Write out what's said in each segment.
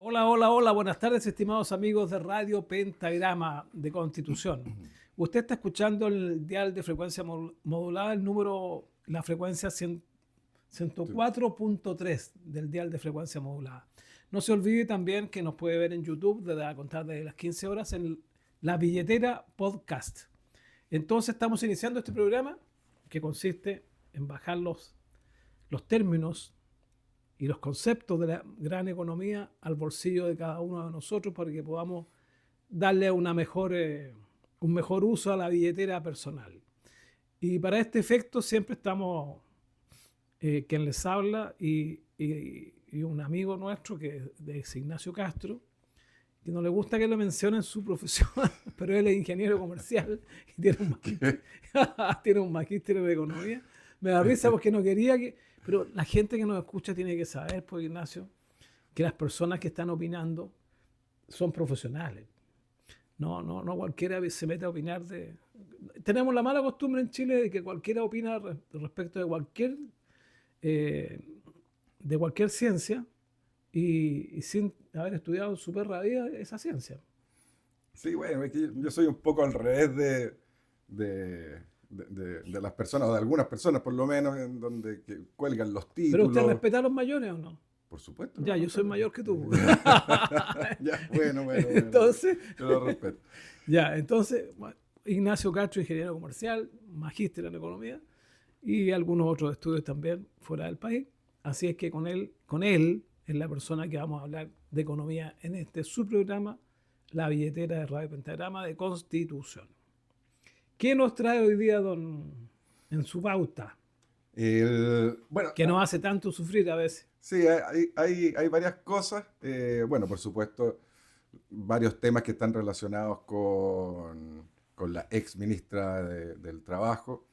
Hola, hola, hola, buenas tardes, estimados amigos de Radio Pentagrama de Constitución. Usted está escuchando el dial de frecuencia modulada, la frecuencia 104.3 del dial de frecuencia modulada. No se olvide también que nos puede ver en YouTube desde a contar de las 15 horas en La Billetera Podcast. Entonces estamos iniciando este programa que consiste en bajar los términos y los conceptos de la gran economía al bolsillo de cada uno de nosotros para que podamos darle un mejor uso a la billetera personal. Y para este efecto siempre estamos quien les habla y un amigo nuestro que es Ignacio Castro, que no le gusta que lo mencionen su profesión, pero él es ingeniero comercial y tiene un magíster de economía. Me da risa porque no quería que... Pero la gente que nos escucha tiene que saber, pues Ignacio, que las personas que están opinando son profesionales. No cualquiera se mete a opinar de... Tenemos la mala costumbre en Chile de que cualquiera opina respecto eh, de cualquier ciencia y sin haber estudiado su perra vida esa ciencia. Sí, bueno, es que yo soy un poco al revés de las personas, o de algunas personas por lo menos, en donde que cuelgan los ¿Pero usted títulos. respeta a los mayores o no? Por supuesto que Ya, lo yo soy respeto. mayor que tú. Ya, bueno, Entonces, yo lo respeto. bueno, Ignacio Castro, ingeniero comercial, magíster en economía y algunos otros estudios también fuera del país. Así es que con él es la persona que vamos a hablar de economía en este su programa, La Billetera de Radio Pentagrama de Constitución. ¿Qué nos trae hoy día, en su pauta? Bueno, Que nos hace tanto sufrir a veces. sí, hay varias cosas. Bueno, por supuesto, varios temas que están relacionados con la ex ministra del Trabajo,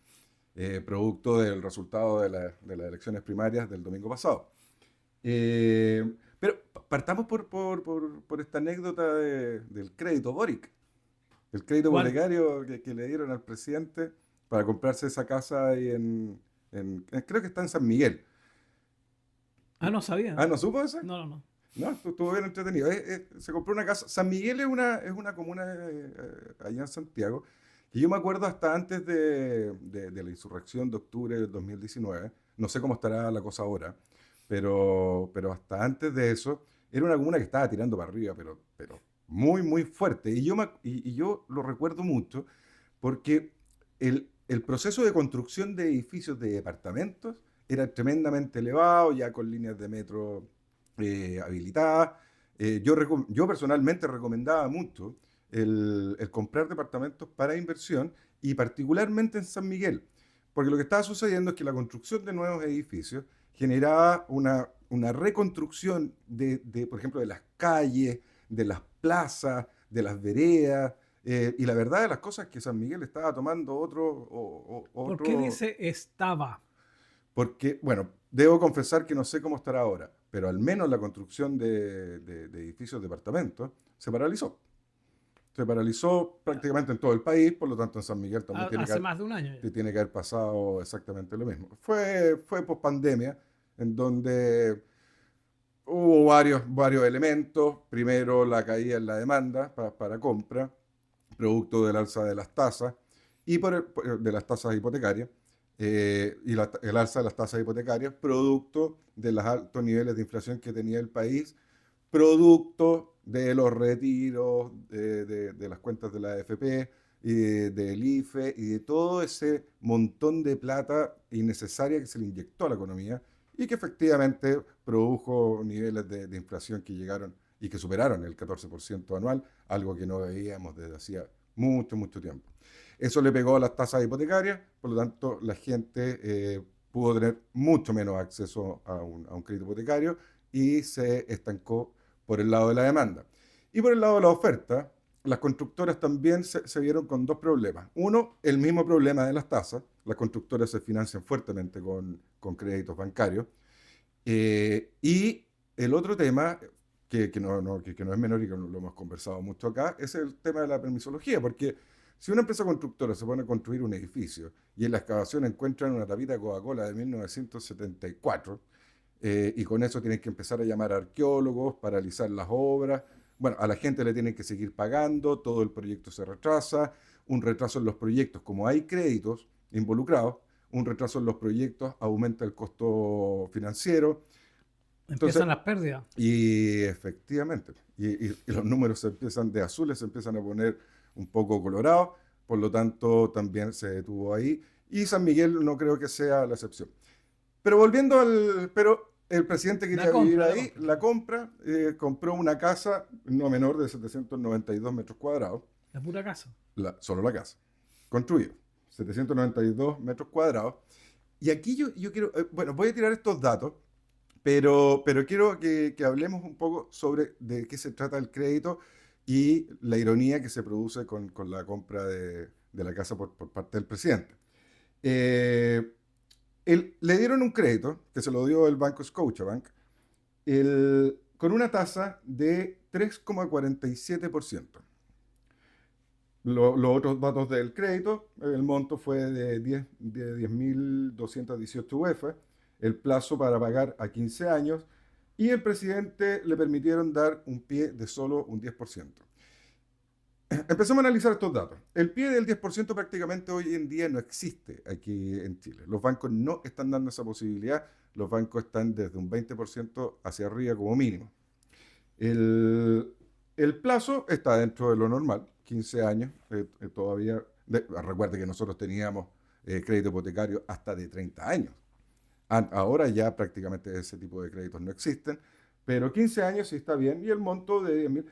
producto del resultado de las elecciones primarias del domingo pasado. Pero partamos por esta anécdota del crédito Boric, el crédito ¿Cuál? hipotecario que le dieron al presidente para comprarse esa casa ahí creo que está en San Miguel. Ah, no sabía. Ah, ¿no supo ese? No. No, estuvo bien entretenido. Se compró una casa. San Miguel es una comuna allá en Santiago, que yo me acuerdo hasta antes de la insurrección de octubre del 2019. No sé cómo estará la cosa ahora, pero hasta antes de eso era una comuna que estaba tirando para arriba, pero muy, muy fuerte. Y yo lo recuerdo mucho porque el proceso de construcción de edificios de departamentos era tremendamente elevado, ya con líneas de metro habilitadas. Yo personalmente recomendaba mucho el comprar departamentos para inversión y particularmente en San Miguel, porque lo que estaba sucediendo es que la construcción de nuevos edificios generaba una reconstrucción por ejemplo, de las calles, de las plazas, de las veredas, y la verdad de las cosas es que San Miguel estaba tomando ¿Por qué otro, dice estaba? porque, bueno, debo confesar que no sé cómo estará ahora, pero al menos la construcción de edificios de departamentos se paralizó. Se paralizó prácticamente en todo el país, por lo tanto en San Miguel también Hace más de un año ya. tiene que haber pasado exactamente lo mismo. Fue post pandemia, en donde hubo varios elementos. Primero, la caída en la demanda para compra, producto del alza de las tasas y de las tasas hipotecarias, y el alza de las tasas hipotecarias, producto de los altos niveles de inflación que tenía el país, producto de los retiros de las cuentas de la AFP y del IFE y de todo ese montón de plata innecesaria que se le inyectó a la economía y que efectivamente produjo niveles de inflación que llegaron y que superaron el 14% anual, algo que no veíamos desde hacía mucho, mucho tiempo. Eso le pegó a las tasas hipotecarias, por lo tanto la gente pudo tener mucho menos acceso a un crédito hipotecario y se estancó por el lado de la demanda. Y por el lado de la oferta, las constructoras también se vieron con dos problemas. Uno, el mismo problema de las tasas. Las constructoras se financian fuertemente con créditos bancarios. Y el otro tema, que no es menor y que lo hemos conversado mucho acá, es el tema de la permisología, porque si una empresa constructora se pone a construir un edificio y en la excavación encuentran una tapita de Coca-Cola de 1974, y con eso tienen que empezar a llamar a arqueólogos, paralizar las obras. Bueno, a la gente le tienen que seguir pagando, todo el proyecto se retrasa, un retraso en los proyectos, como hay créditos involucrados, un retraso en los proyectos aumenta el costo financiero. Entonces, Empiezan las pérdidas. y efectivamente, y los números se empiezan de azules, se empiezan a poner un poco colorados, por lo tanto también se detuvo ahí, y San Miguel no creo que sea la excepción. Pero el presidente quería vivir ahí, la compra, compró una casa no menor de 792 metros cuadrados, La pura casa. solo la casa, construido, 792 metros cuadrados. Y aquí yo quiero, bueno, voy a tirar estos datos, pero quiero que hablemos un poco sobre de qué se trata el crédito y la ironía que se produce con la compra de la casa por parte del presidente. Eh, Le dieron un crédito, que se lo dio el banco Scotiabank, con una tasa de 3,47%. Los otros datos del crédito, el monto fue de 10.218 UF, el plazo para pagar a 15 años, y el presidente le permitieron dar un pie de solo un 10%. Empezamos a analizar estos datos. El pie del 10% prácticamente hoy en día no existe aquí en Chile. Los bancos no están dando esa posibilidad. Los bancos están desde un 20% hacia arriba como mínimo. El plazo está dentro de lo normal, 15 años todavía. Recuerde que nosotros teníamos crédito hipotecario hasta de 30 años. Ahora ya prácticamente ese tipo de créditos no existen, pero 15 años sí está bien y el monto de 10.000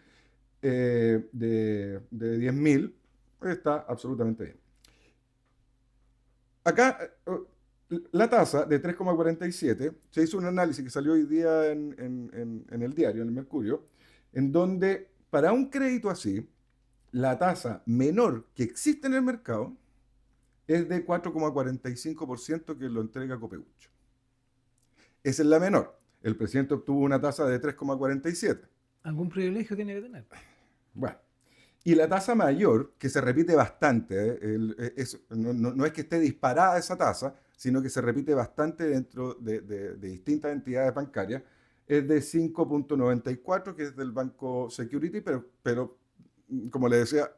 de 10.000 está absolutamente bien. Acá la tasa de 3,47, se hizo un análisis que salió hoy día en el diario, en el Mercurio, en donde para un crédito así, la tasa menor que existe en el mercado es de 4,45% que lo entrega Copeucho. Esa es la menor. El presidente obtuvo una tasa de 3,47. Algún privilegio tiene que tener. Bueno, y la tasa mayor, que se repite bastante, no es que esté disparada esa tasa, sino que se repite bastante dentro de distintas entidades bancarias, es de 5,94, que es del banco Security, pero como le decía,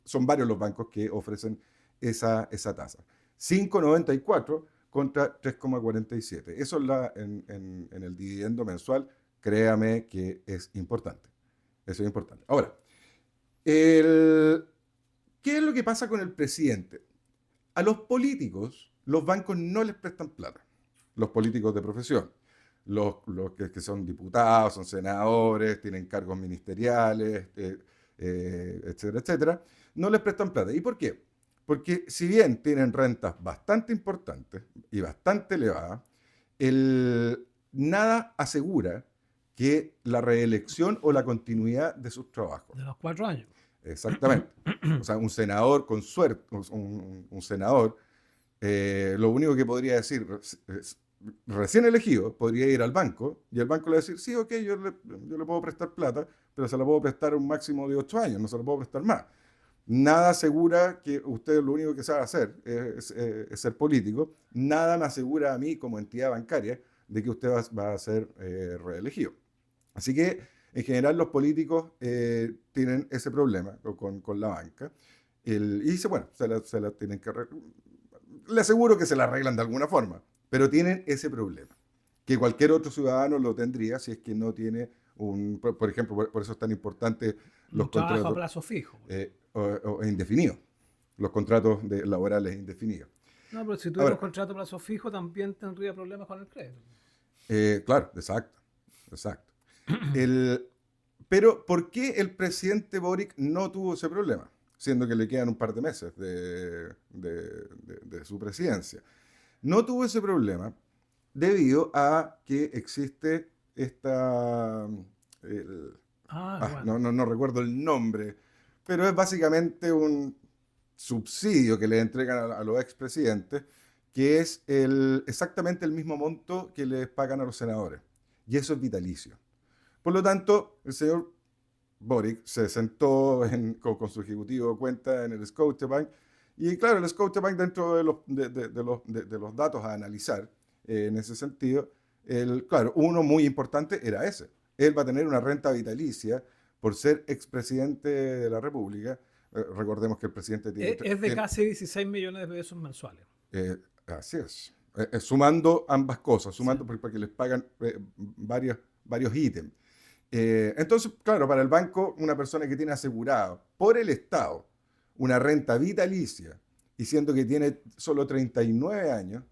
son varios los bancos que ofrecen esa tasa. 5,94 contra 3,47. Eso en el dividendo mensual, créame que es importante. Eso es importante. Ahora, ¿qué es lo que pasa con el presidente? A los políticos, los bancos no les prestan plata. Los políticos de profesión. Los que son diputados, son senadores, tienen cargos ministeriales, etcétera, etcétera, no les prestan plata. ¿Y por qué? Porque si bien tienen rentas bastante importantes y bastante elevadas, nada asegura que la reelección o la continuidad de sus trabajos. De los 4 años. Exactamente. O sea, un senador con suerte, un senador, lo único que podría decir, recién elegido, podría ir al banco y el banco le va a decir, sí, ok, yo le puedo prestar plata, pero se la puedo prestar un máximo de 8 años, no se la puedo prestar más. Nada asegura que usted lo único que sabe hacer es ser político. Nada me asegura a mí como entidad bancaria de que usted va a ser reelegido. Así que, en general, los políticos tienen ese problema con la banca. Bueno, se la tienen que arreglar. Le aseguro que se la arreglan de alguna forma, pero tienen ese problema, que cualquier otro ciudadano lo tendría si es que no tiene por ejemplo, por eso es tan importante los trabajo contratos a plazo fijo. o indefinidos, los contratos laborales indefinidos. No, pero si tuviera un contrato a plazo fijo, también tendría problemas con el crédito. Claro, exacto. Pero ¿por qué el presidente Boric no tuvo ese problema? Siendo que le quedan un par de meses de su presidencia. No tuvo ese problema debido a que existe esta... bueno. no recuerdo el nombre, pero es básicamente un subsidio que le entregan a los expresidentes, que es exactamente el mismo monto que les pagan a los senadores. Y eso es vitalicio. Por lo tanto, el señor Boric se sentó con su ejecutivo de cuenta en el Scotiabank. Y claro, el Scotiabank, dentro de los datos a analizar en ese sentido, Claro, uno muy importante era ese. Él va a tener una renta vitalicia por ser expresidente de la República. Recordemos que el presidente Es de casi 16 millones de pesos mensuales. así es. Sumando ambas cosas, Sí. sumando porque les pagan varios ítems. Entonces, claro, para el banco, una persona que tiene asegurado por el Estado una renta vitalicia y siendo que tiene solo 39 años,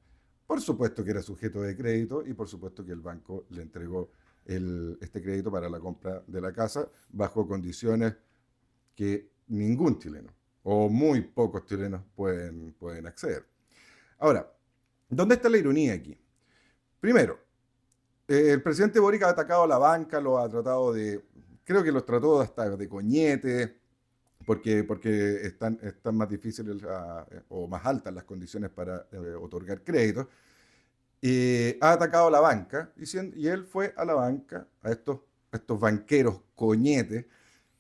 por supuesto que era sujeto de crédito y por supuesto que el banco le entregó este crédito para la compra de la casa bajo condiciones que ningún chileno o muy pocos chilenos pueden acceder. Ahora, ¿dónde está la ironía aquí? Primero, el presidente Boric ha atacado a la banca, lo ha tratado creo que los trató hasta de coñete, porque están más difíciles o más altas las condiciones para otorgar créditos. Ha atacado a la banca y él fue a la banca, a estos banqueros coñetes,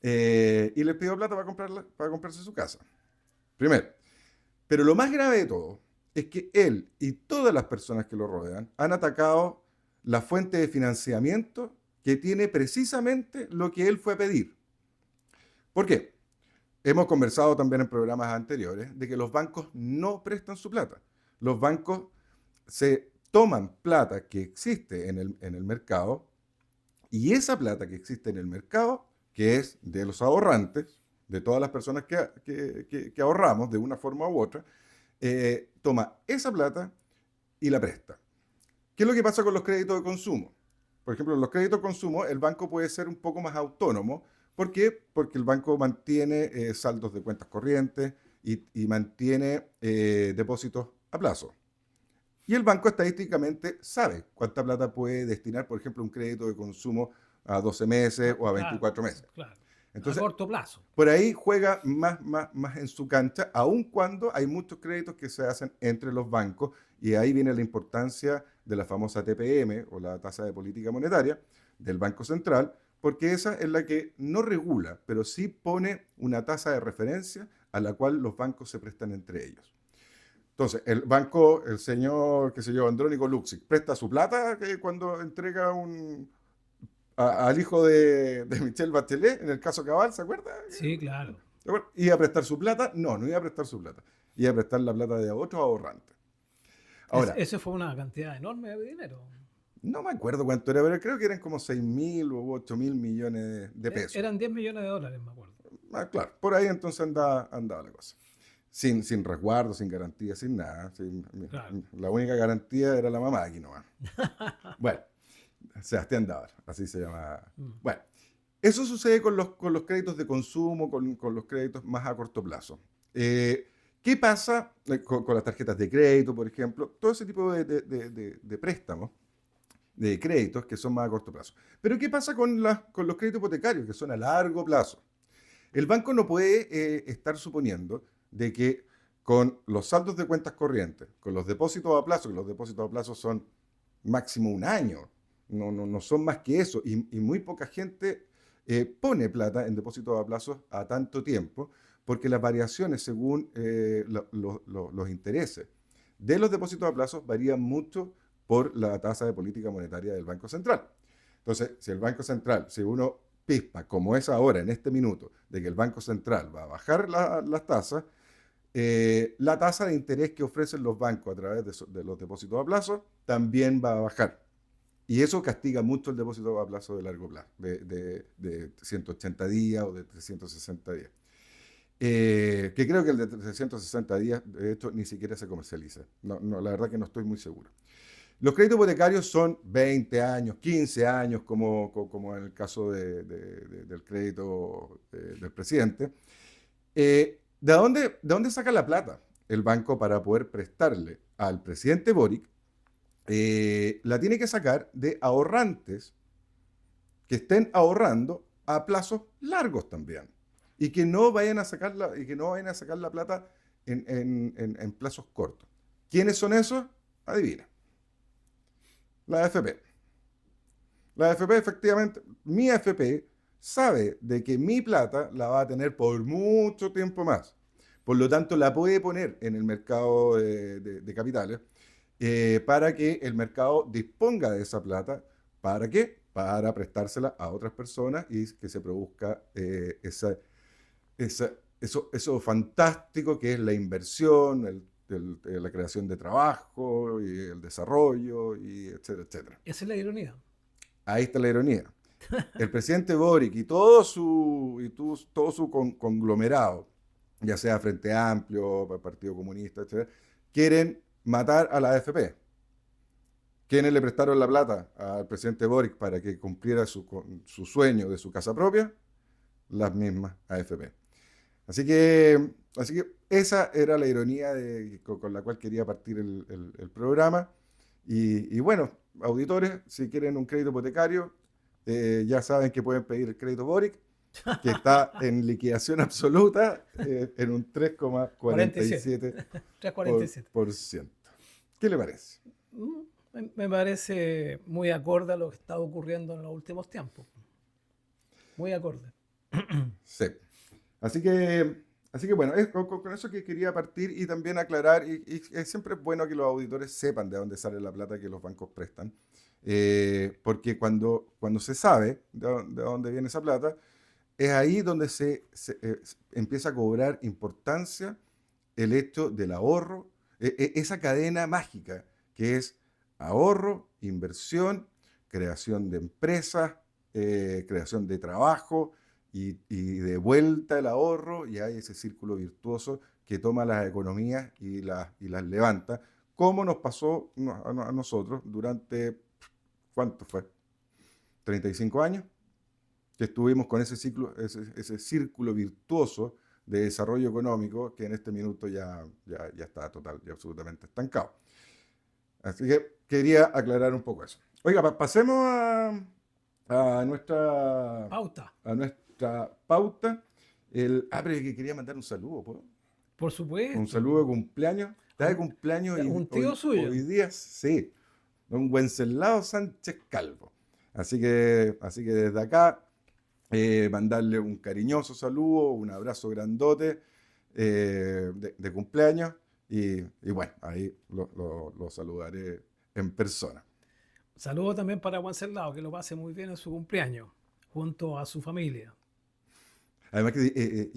y les pidió plata para comprarse su casa. Primero. Pero lo más grave de todo es que él y todas las personas que lo rodean han atacado la fuente de financiamiento que tiene precisamente lo que él fue a pedir. ¿Por qué? Hemos conversado también en programas anteriores de que los bancos no prestan su plata. Los bancos se toman plata que existe en el mercado y esa plata que existe en el mercado, que es de los ahorrantes, de todas las personas que ahorramos de una forma u otra, toma esa plata y la presta. ¿Qué es lo que pasa con los créditos de consumo? Por ejemplo, en los créditos de consumo, el banco puede ser un poco más autónomo. ¿Por qué? Porque el banco mantiene saldos de cuentas corrientes y mantiene depósitos a plazo. Y el banco estadísticamente sabe cuánta plata puede destinar, por ejemplo, un crédito de consumo a 12 meses o a 24 meses. Claro. Entonces, a corto plazo. por ahí juega más en su cancha, aun cuando hay muchos créditos que se hacen entre los bancos, y ahí viene la importancia de la famosa TPM o la tasa de política monetaria del Banco Central, porque esa es la que no regula, pero sí pone una tasa de referencia a la cual los bancos se prestan entre ellos. Entonces, el banco, el señor, qué sé yo, Andrónico Luxic, presta su plata cuando entrega al hijo de Michelle Bachelet, en el caso Cabal, ¿se acuerda? Sí, claro. ¿Iba a prestar su plata? No iba a prestar su plata. Iba a prestar la plata de otros ahorrantes. Ahora, Eso fue una cantidad enorme de dinero. no me acuerdo cuánto era, pero creo que eran como 6.000 u 8.000 millones de pesos. Eran 10 millones de dólares, me acuerdo. Claro, por ahí entonces andaba la cosa. Sin resguardo, sin garantía, sin nada. Claro. La única garantía era la mamá aquí nomás. Bueno, Sebastián Davar, así se llama. Bueno, eso sucede con los créditos de consumo, con los créditos más a corto plazo. ¿Qué pasa con las tarjetas de crédito, por ejemplo? Todo ese tipo de préstamos, de créditos que son más a corto plazo. Pero ¿qué pasa con los créditos hipotecarios, que son a largo plazo? El banco no puede estar suponiendo de que con los saldos de cuentas corrientes, con los depósitos a plazo, que los depósitos a plazo son máximo un año, no son más que eso, y muy poca gente pone plata en depósitos a plazo a tanto tiempo, porque las variaciones según los intereses de los depósitos a plazo varían mucho por la tasa de política monetaria del Banco Central. Entonces, si el Banco Central, si uno pispa, como es ahora, en este minuto, de que el Banco Central va a bajar las tasas, la tasa de interés que ofrecen los bancos a través de los depósitos a plazo también va a bajar. Y eso castiga mucho el depósito a plazo de largo plazo, de 180 días o de 360 días. Que creo que el de 360 días, de hecho, ni siquiera se comercializa. No, la verdad que no estoy muy seguro. Los créditos hipotecarios son 20 años, 15 años, como en el caso del crédito del presidente. ¿De dónde saca la plata el banco para poder prestarle al presidente Boric? La tiene que sacar de ahorrantes que estén ahorrando a plazos largos también y que no vayan a sacar la plata en plazos cortos. ¿Quiénes son esos? Adivina. La AFP. La AFP, efectivamente, mi AFP sabe de que mi plata la va a tener por mucho tiempo más. Por lo tanto, la puede poner en el mercado de capitales para que el mercado disponga de esa plata. ¿Para qué? Para prestársela a otras personas y que se produzca eso fantástico que es la inversión, la creación de trabajo y el desarrollo, y etcétera, etcétera. Esa es la ironía. Ahí está la ironía. El presidente Boric y todo su conglomerado, ya sea Frente Amplio, Partido Comunista, etcétera, quieren matar a la AFP. ¿Quiénes le prestaron la plata al presidente Boric para que cumpliera su sueño de su casa propia? Las mismas AFP. Así que esa era la ironía con la cual quería partir el programa. Y bueno, auditores, si quieren un crédito hipotecario, ya saben que pueden pedir el crédito Boric, que está en liquidación absoluta en un 47. 3,47. 3,47%. ¿Qué le parece? Me parece muy acorde a lo que está ocurriendo en los últimos tiempos. Muy acorde. Sí. Así que bueno, es con eso que quería partir y también aclarar, y siempre es bueno que los auditores sepan de dónde sale la plata que los bancos prestan, porque cuando se sabe de dónde viene esa plata, es ahí donde se empieza a cobrar importancia el hecho del ahorro, esa cadena mágica que es ahorro, inversión, creación de empresas, creación de trabajo y de vuelta el ahorro, y hay ese círculo virtuoso que toma las economías y las levanta, como nos pasó a nosotros durante, ¿cuánto fue? ¿35 años? Que estuvimos con ese círculo virtuoso de desarrollo económico que en este minuto ya está total y absolutamente estancado. Así que quería aclarar un poco eso. Oiga, pasemos a nuestra Pauta. a nuestra pauta. Pero que quería mandar un saludo, ¿puedo? Por Un supuesto. saludo de cumpleaños. Está de cumpleaños Un tío suyo. hoy día, sí. Don Wenceslao Sánchez Calvo. Así que desde acá, mandarle un cariñoso saludo, un abrazo grandote de cumpleaños. Y bueno, ahí lo saludaré en persona. Saludo también para Wenceslao, que lo pase muy bien en su cumpleaños, junto a su familia. Además que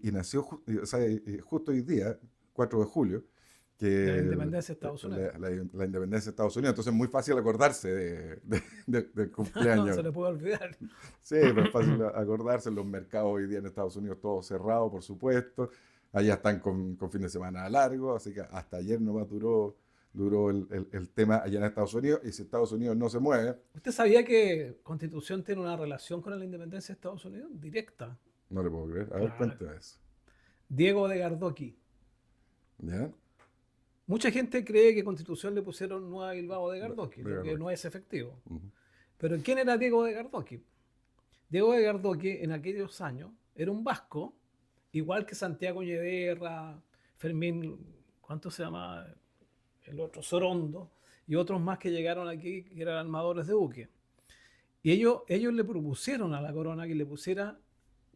y nació o sea, justo hoy día, 4 de julio, De la que independencia de Estados Unidos. la independencia de Estados Unidos. Entonces es muy fácil acordarse del No se cumpleaños. le puede olvidar. Sí, pero es fácil acordarse. Los mercados hoy día en Estados Unidos todos cerrados, por supuesto. Allá están con fin de semana largo, así que hasta ayer nomás duró el tema allá en Estados Unidos. Y si Estados Unidos no se mueve, ¿Usted sabía que Constitución tiene una relación con la independencia de Estados Unidos? Directa. no le puedo creer. A ver, Claro. cuéntame eso. Diego de Gardoqui. ¿Ya? Mucha gente cree que Constitución le pusieron Nueva Bilbao de Gardoqui, De lo que Gardoqui. no es efectivo. Ujú. Pero ¿quién era Diego de Gardoqui? Diego de Gardoqui en aquellos años era un vasco, igual que Santiago Ñederra, Fermín, ¿cuánto se llama? El otro, Sorondo, y otros más que llegaron aquí, que eran armadores de buque. Y ellos le propusieron a la corona que le pusiera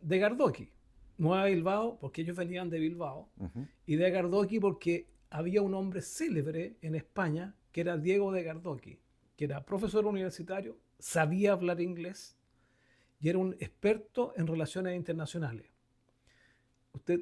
de Gardoqui, Nueva Bilbao, porque ellos venían de Bilbao, Ujú. y de Gardoqui porque había un hombre célebre en España que era Diego de Gardoqui, que era profesor universitario, sabía hablar inglés y era un experto en relaciones internacionales. Usted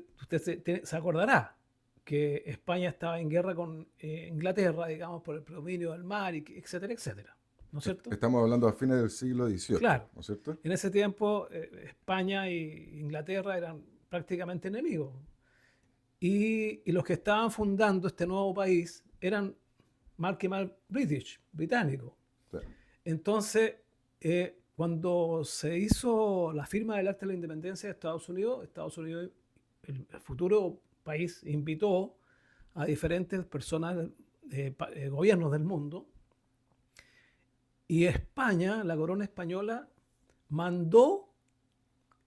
se acordará que España estaba en guerra con Inglaterra, digamos, por el predominio del mar, etcétera, etcétera. ¿No es cierto? Estamos hablando a fines del siglo XVIII, Claro. ¿no es cierto? En ese tiempo España e Inglaterra eran prácticamente enemigos. Y los que estaban fundando este nuevo país eran mal que mal británicos. Sí. Entonces, cuando se hizo la firma del Acta de la Independencia de Estados Unidos, el futuro país, invitó a diferentes personas, gobiernos del mundo, y España, la corona española, mandó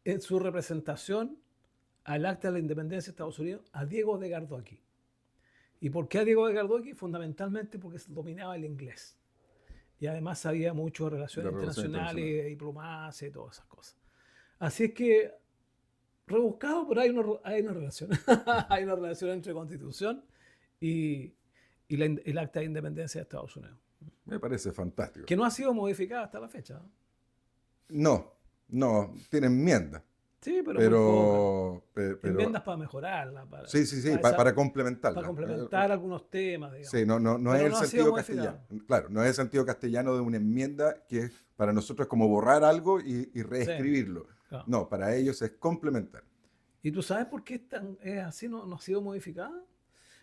en su representación al Acta de la Independencia de Estados Unidos a Diego de Gardoqui. ¿Y por qué a Diego de Gardoqui? Fundamentalmente porque dominaba el inglés. Y además sabía mucho de relaciones internacionales, de diplomacia y todas esas cosas. Así es que, rebuscado, pero hay una relación. Hay una relación entre Constitución y y el acta de independencia de Estados Unidos, Me parece fantástico. que no ha sido modificada hasta la fecha. No, no, tiene enmienda, Sí, pero muy poca. pero Enmiendas para mejorarla, sí, sí, sí, para, para para complementarla. complementar algunos temas, Sí, digamos. no es Pero el no ha sido sentido castellano. modificada. Claro, no es el sentido castellano de una enmienda que para nosotros es como borrar algo y Sí, reescribirlo. claro. No, para ellos es complementar. ¿Y tú sabes por qué es así, no ha sido modificada?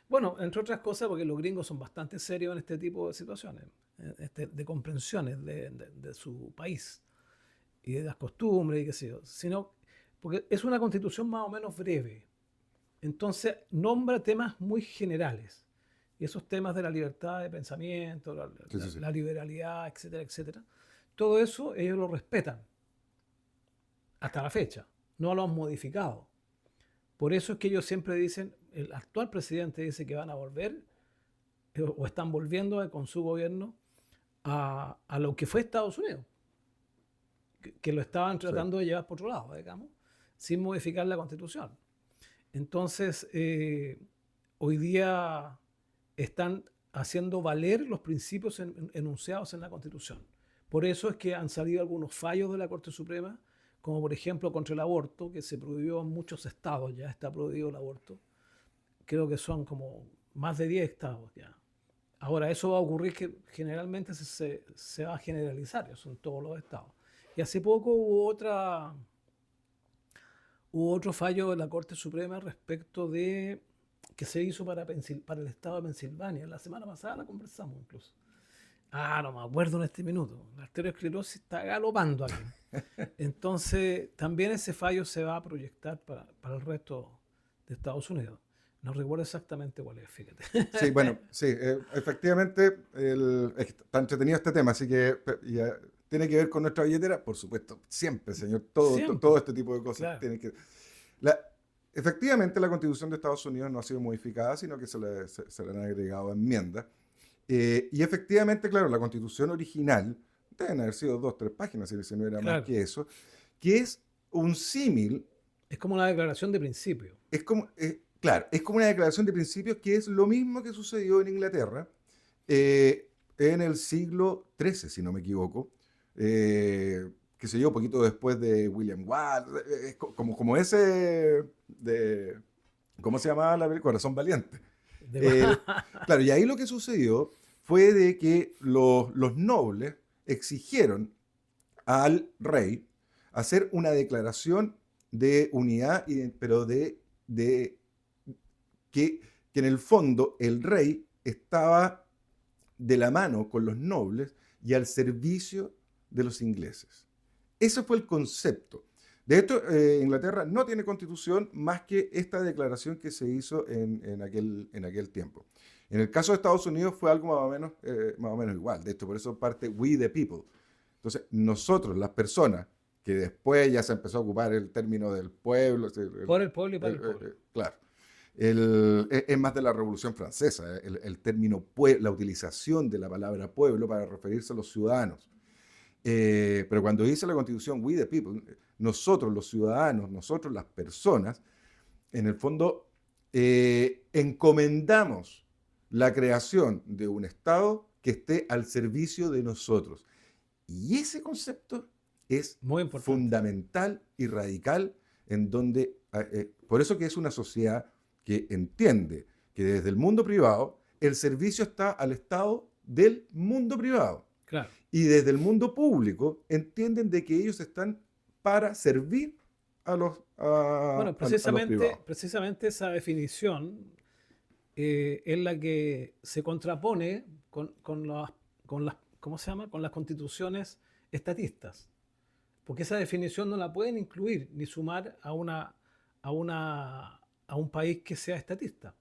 Bueno, entre otras cosas, porque los gringos son bastante serios en este tipo de situaciones, de comprensiones de su país y de las costumbres y qué sé yo, sino porque es una constitución más o menos breve. Entonces, nombra temas muy generales. Y esos temas de la libertad de pensamiento, Sí, sí, sí. la liberalidad, etcétera, etcétera, todo eso ellos lo respetan hasta la fecha. No lo han modificado. Por eso es que ellos siempre dicen, el actual presidente dice que van a volver o están volviendo con su gobierno a lo que fue Estados Unidos, que lo estaban Sí. tratando de llevar por otro lado, digamos, sin modificar la constitución. Entonces, hoy día están haciendo valer los principios enunciados en la constitución. Por eso es que han salido algunos fallos de la Corte Suprema, como por ejemplo contra el aborto, que se prohibió en muchos estados, ya está prohibido el aborto. Creo que son como más de 10 estados ya. Ahora, eso va a ocurrir que generalmente se va a generalizar, eso en todos los estados. Y hace poco hubo otro fallo de la Corte Suprema respecto de que se hizo para el estado de Pensilvania. La semana pasada la conversamos incluso. No me acuerdo en este minuto. La arteriosclerosis está galopando aquí. Entonces, también ese fallo se va a proyectar para el resto de Estados Unidos. No recuerdo exactamente cuál es, fíjate. Sí, bueno, sí, efectivamente es que está entretenido este tema, así que tiene que ver con nuestra billetera, por supuesto, siempre, señor, todo Siempre, este tipo de cosas claro. tienen que... La- efectivamente, la Constitución de Estados Unidos no ha sido modificada, sino que se le han agregado enmiendas. Y efectivamente, claro, la Constitución original, deben haber sido 2, 3 páginas, si no era más Claro. que eso, que es un símil. Es como una declaración de principio. Es como, claro, es como una declaración de principios que es lo mismo que sucedió en Inglaterra en el siglo XIII, si no me equivoco. Qué sé yo, poquito después de William Wallace, como ese de, ¿cómo se llamaba la película? Corazón Valiente. De- El- claro, y ahí lo que sucedió fue de que los nobles exigieron al rey hacer una declaración de unidad, pero de que en el fondo el rey estaba de la mano con los nobles y al servicio de los ingleses. Ese fue el concepto. De hecho, Inglaterra no tiene constitución más que esta declaración que se hizo en aquel tiempo. En el caso de Estados Unidos fue algo más o menos igual. De hecho, por eso parte We the People. Entonces, nosotros, las personas, que después ya se empezó a ocupar el término del pueblo, por el pueblo y para el pueblo. claro, es más de la Revolución Francesa, el término, la utilización de la palabra pueblo para referirse a los ciudadanos. Pero cuando dice la Constitución, we the people, nosotros los ciudadanos, nosotros las personas, en el fondo encomendamos la creación de un Estado que esté al servicio de nosotros. Y ese concepto es Muy importante. fundamental y radical en donde, por eso que es una sociedad que entiende que desde el mundo privado el servicio está al Estado del mundo privado. Claro. Y desde el mundo público entienden de que ellos están para servir a los, Bueno, a los privados. precisamente esa definición es la que se contrapone con las, ¿cómo se llama? Con las constituciones estatistas. Porque esa definición no la pueden incluir ni sumar a un país que sea estatista. No,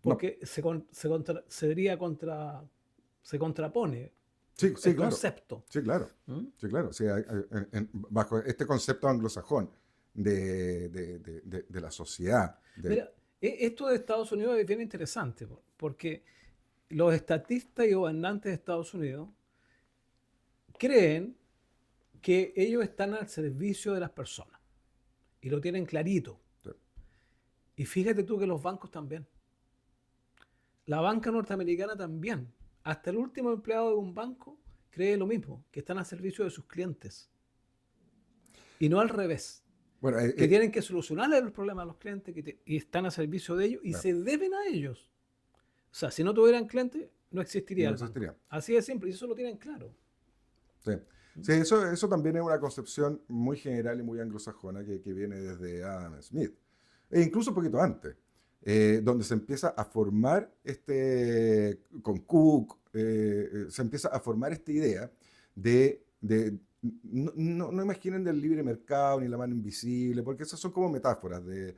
Porque se contrapone sí, sí, el claro. concepto. Sí, claro. ¿Mm? Sí, claro. O sea, bajo este concepto anglosajón de la sociedad. Mira, esto de Estados Unidos es bien interesante porque los estatistas y gobernantes de Estados Unidos creen que ellos están al servicio de las personas y lo tienen clarito. Sí. Y fíjate tú que los bancos también. La banca norteamericana también. Hasta el último empleado de un banco cree lo mismo, que están al servicio de sus clientes. Y no al revés, Bueno, que tienen que solucionarle los problemas a los clientes y están al servicio de ellos y claro, se deben a ellos. O sea, si no tuvieran clientes, no existiría no el banco. existiría. Así de simple, y eso lo tienen claro. Sí, sí, eso también es una concepción muy general y muy anglosajona que viene desde Adam Smith, e incluso un poquito antes, donde se empieza a formar con Cook, se empieza a formar esta idea no imaginen del libre mercado ni la mano invisible, porque esas son como metáforas de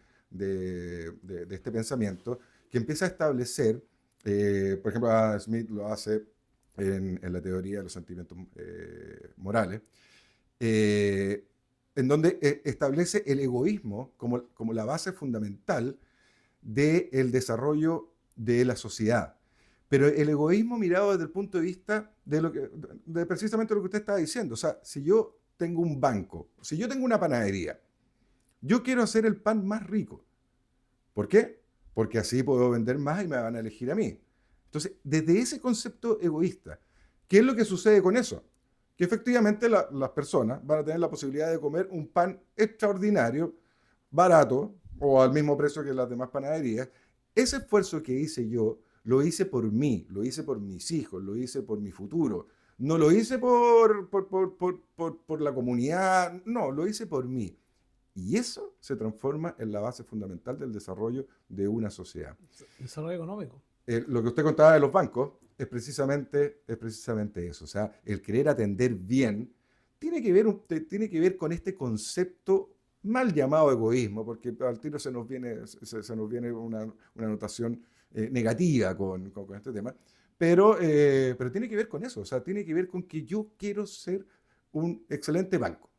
este pensamiento que empieza a establecer, por ejemplo, Adam Smith lo hace en la teoría de los sentimientos morales, eh, en donde establece el egoísmo como la base fundamental del desarrollo de la sociedad. Pero el egoísmo mirado desde el punto de vista de precisamente lo que usted estaba diciendo. O sea, si yo tengo un banco, si yo tengo una panadería, yo quiero hacer el pan más rico. ¿Por qué? Porque así puedo vender más y me van a elegir a mí. Entonces, desde ese concepto egoísta, ¿qué es lo que sucede con eso? Que efectivamente las personas van a tener la posibilidad de comer un pan extraordinario, barato o al mismo precio que las demás panaderías. Ese esfuerzo que hice yo, lo hice por mí, lo hice por mis hijos, lo hice por mi futuro. No lo hice por la comunidad, no, lo hice por mí. Y eso se transforma en la base fundamental del desarrollo de una sociedad. Desarrollo económico. Lo que usted contaba de los bancos es precisamente eso. O sea, el querer atender bien tiene que ver con este concepto mal llamado egoísmo, porque al tiro se nos viene una notación negativa con este tema, pero tiene que ver con eso. O sea, tiene que ver con que yo quiero ser un excelente banco.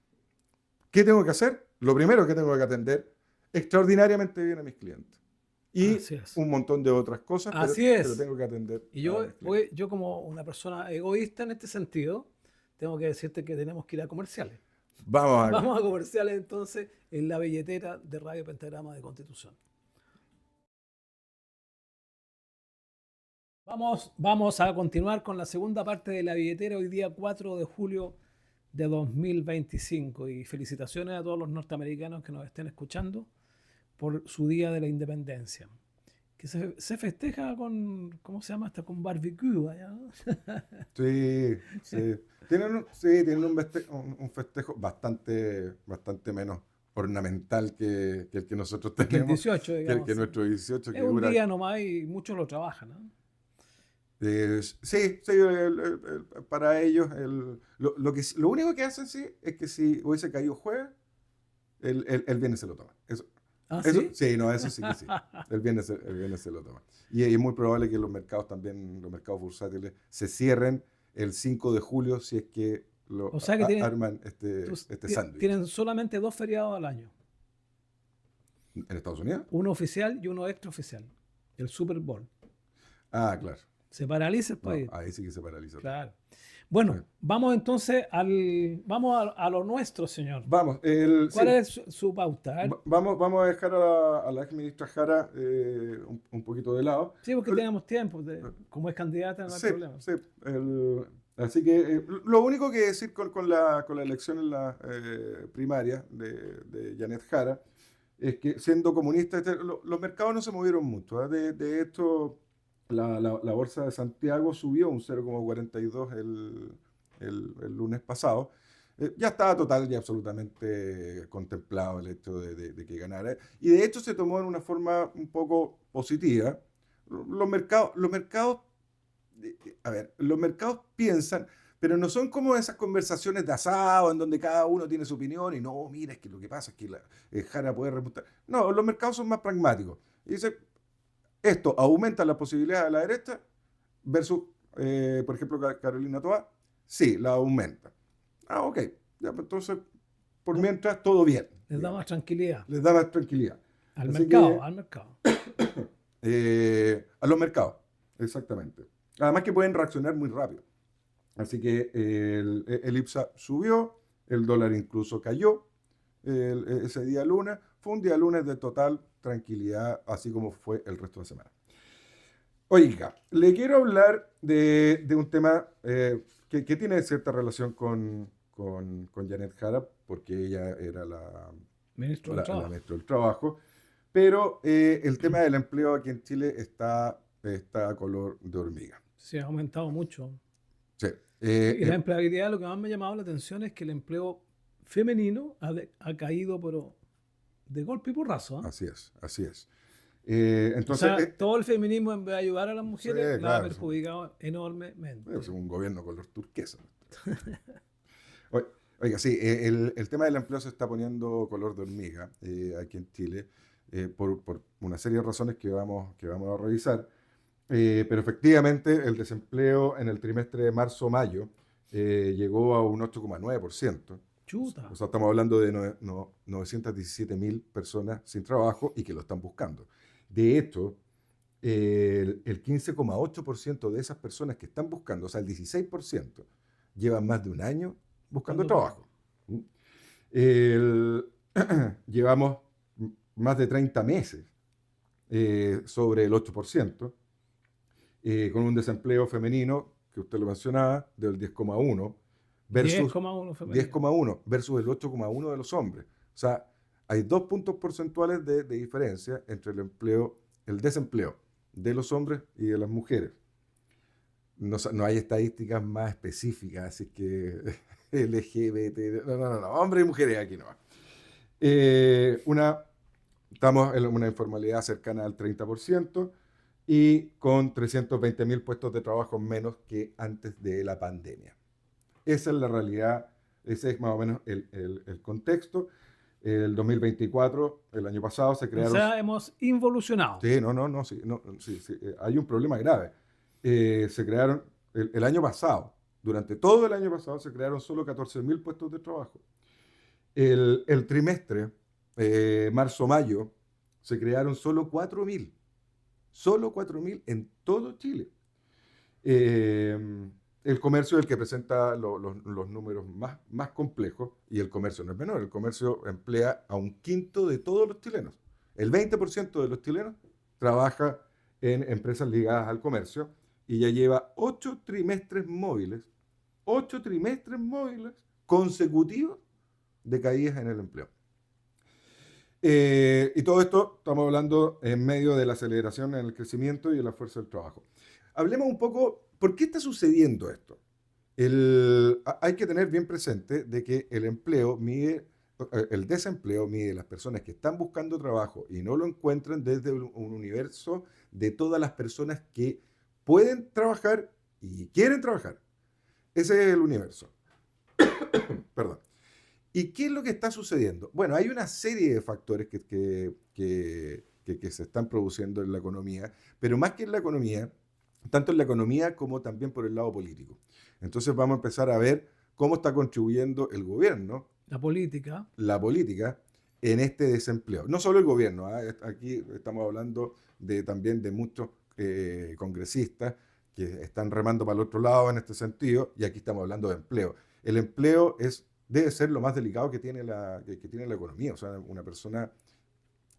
¿Qué tengo que hacer? Lo primero que tengo que atender extraordinariamente bien a mis clientes. Y Así es. un montón de otras cosas, Así pero es. tengo que atender Y a mis clientes. yo como una persona egoísta en este sentido, tengo que decirte que tenemos que ir a comerciales. Vamos a... Vamos a comerciales entonces en la billetera de Radio Pentagrama de Constitución. Vamos a continuar con la segunda parte de la billetera hoy día 4 de julio de 2025 y felicitaciones a todos los norteamericanos que nos estén escuchando por su día de la independencia. Que se festeja con, ¿cómo se llama? Hasta con barbecue allá, ¿no? Sí, sí. Tienen un festejo bastante menos ornamental que el que nosotros Que el tenemos, 18, que digamos. nuestro 18, Es que un dura. día nomás y muchos lo trabajan, ¿no? Sí, para ellos, lo único que hacen sí es que si hubiese caído jueves, el viernes se lo toman. ¿Ah, Eso, sí? sí, no, eso sí que sí. El viernes se lo toman. Y es muy probable que los mercados también, los mercados bursátiles, se cierren el 5 de julio si es que O sea que arman este sándwich. tienen solamente 2 feriados al año. ¿En Estados Unidos? Uno oficial y uno extraoficial. El Super Bowl. Ah, claro. Se paraliza el No, país. ahí sí que se paraliza todo. Claro. Sí. Bueno, vamos entonces a lo nuestro, señor. Vamos, ¿Cuál sí. es su pauta? A ver. Vamos a dejar a la ex ministra Jara un poquito de lado. Sí, porque tenemos tiempo. Como es candidata, no hay Sí, problema. sí. Así que lo único que decir con la elección en la primaria de Janet Jara es que siendo comunista, los mercados no se movieron mucho. De hecho, la bolsa de Santiago subió un 0,42 el lunes pasado. Ya estaba total y absolutamente contemplado el hecho de que ganara. Y de hecho se tomó en una forma un poco positiva. Los mercados piensan, pero no son como esas conversaciones de asado en donde cada uno tiene su opinión y no, mira, es que lo que pasa es que Jara puede remontar. No, los mercados son más pragmáticos. Y dice, esto aumenta la posibilidad de la derecha versus, por ejemplo, Carolina Toá, sí, la aumenta. Ah, ok, ya, pues entonces, por mientras, todo bien, Les da digamos. más tranquilidad. Les da más tranquilidad. Al Así mercado, que, al mercado. a los mercados, exactamente. Además que pueden reaccionar muy rápido. Así que el IPSA subió, el dólar incluso cayó ese día lunes. Fue un día lunes de total tranquilidad, así como fue el resto de la semana. Oiga, le quiero hablar de un tema que tiene cierta relación con Janet Jara, porque ella era Ministro del la Trabajo. ministra del Trabajo, pero el tema del empleo aquí en Chile está a color de hormiga. Se ha aumentado mucho. Sí, Y la empleabilidad, lo que más me ha llamado la atención es que el empleo femenino ha caído, pero de golpe y porrazo, ¿ah? así es, así es. O Entonces, sea, todo el feminismo en vez de ayudar a las sí, mujeres la ha claro, perjudicado es enormemente. un gobierno color turquesa. Oi- Oiga, sí, el tema del empleo se está poniendo color de hormiga aquí en Chile por una serie de razones que vamos a revisar. Pero efectivamente el desempleo en el trimestre de marzo-mayo llegó a un 8,9%. Chuta. O sea, estamos hablando de 917.000 personas sin trabajo y que lo están buscando. De hecho, el 15,8% de esas personas que están buscando, o sea, el 16%, llevan más de un año buscando Buscando pega. trabajo. ¿Mm? El- Llevamos más de 30 meses sobre el 8%, con un desempleo femenino, que usted lo mencionaba, del 10,1 versus 10,1 femenino. 10,1 versus el 8,1 de los hombres. O sea, hay 2 puntos porcentuales de diferencia entre el desempleo de los hombres y de las mujeres. No hay estadísticas más específicas, así que LGBT, no, hombres y mujeres aquí no. Eh, una, Estamos en una informalidad cercana al 30% y con 320.000 puestos de trabajo menos que antes de la pandemia. Esa es la realidad, ese es más o menos el contexto. El 2024, el año pasado, se O crearon. sea, hemos involucionado. Sí, no, sí, no, sí, sí, hay un problema grave. Se crearon el año pasado, durante todo el año pasado, se crearon solo 14.000 puestos de trabajo. El trimestre, marzo-mayo, se crearon solo 4.000 en todo Chile. Eh, el comercio es el que presenta los números más complejos y el comercio no es menor. El comercio emplea a un quinto de todos los chilenos. El 20% de los chilenos trabaja en empresas ligadas al comercio y ya lleva 8 trimestres móviles consecutivos de caídas en el empleo. Y todo esto estamos hablando en medio de la aceleración en el crecimiento y de la fuerza del trabajo. Hablemos un poco, ¿por qué está sucediendo esto? Hay que tener bien presente de que el desempleo mide las personas que están buscando trabajo y no lo encuentran desde un universo de todas las personas que pueden trabajar y quieren trabajar. Ese es el universo. Perdón. ¿Y qué es lo que está sucediendo? Bueno, hay una serie de factores que se están produciendo en la economía, pero más que en la economía, tanto en la economía como también por el lado político. Entonces vamos a empezar a ver cómo está contribuyendo el gobierno, La política. la política, en este desempleo. No solo el gobierno, ¿eh? Aquí estamos hablando también de muchos congresistas que están remando para el otro lado en este sentido, y aquí estamos hablando de empleo. El empleo debe ser lo más delicado que tiene la economía. O sea, una persona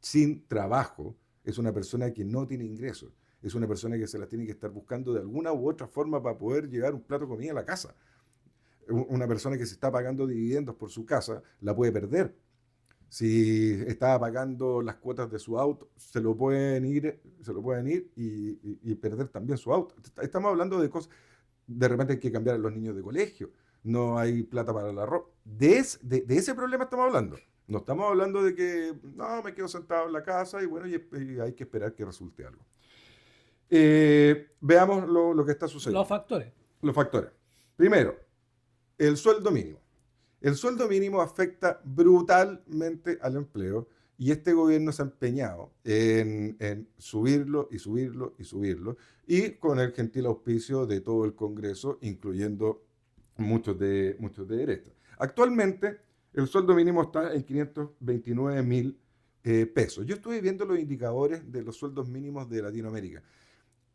sin trabajo es una persona que no tiene ingresos. Es una persona que se las tiene que estar buscando de alguna u otra forma para poder llevar un plato de comida a la casa. Una persona que se está pagando dividendos por su casa la puede perder. Si estaba pagando las cuotas de su auto, se lo pueden ir y perder también su auto. Estamos hablando de cosas. De repente hay que cambiar a los niños de colegio. No hay plata para la ropa. De ese problema estamos hablando. No estamos hablando de que no, me quedo sentado en la casa y bueno, y hay que esperar que resulte algo. Veamos lo que está Los sucediendo. factores. Los factores. Primero, el sueldo mínimo. El sueldo mínimo afecta brutalmente al empleo y este gobierno se ha empeñado en subirlo y subirlo y subirlo y con el gentil auspicio de todo el Congreso, incluyendo muchos de derecha. Actualmente el sueldo mínimo está en 529.000 pesos. Yo estuve viendo los indicadores de los sueldos mínimos de Latinoamérica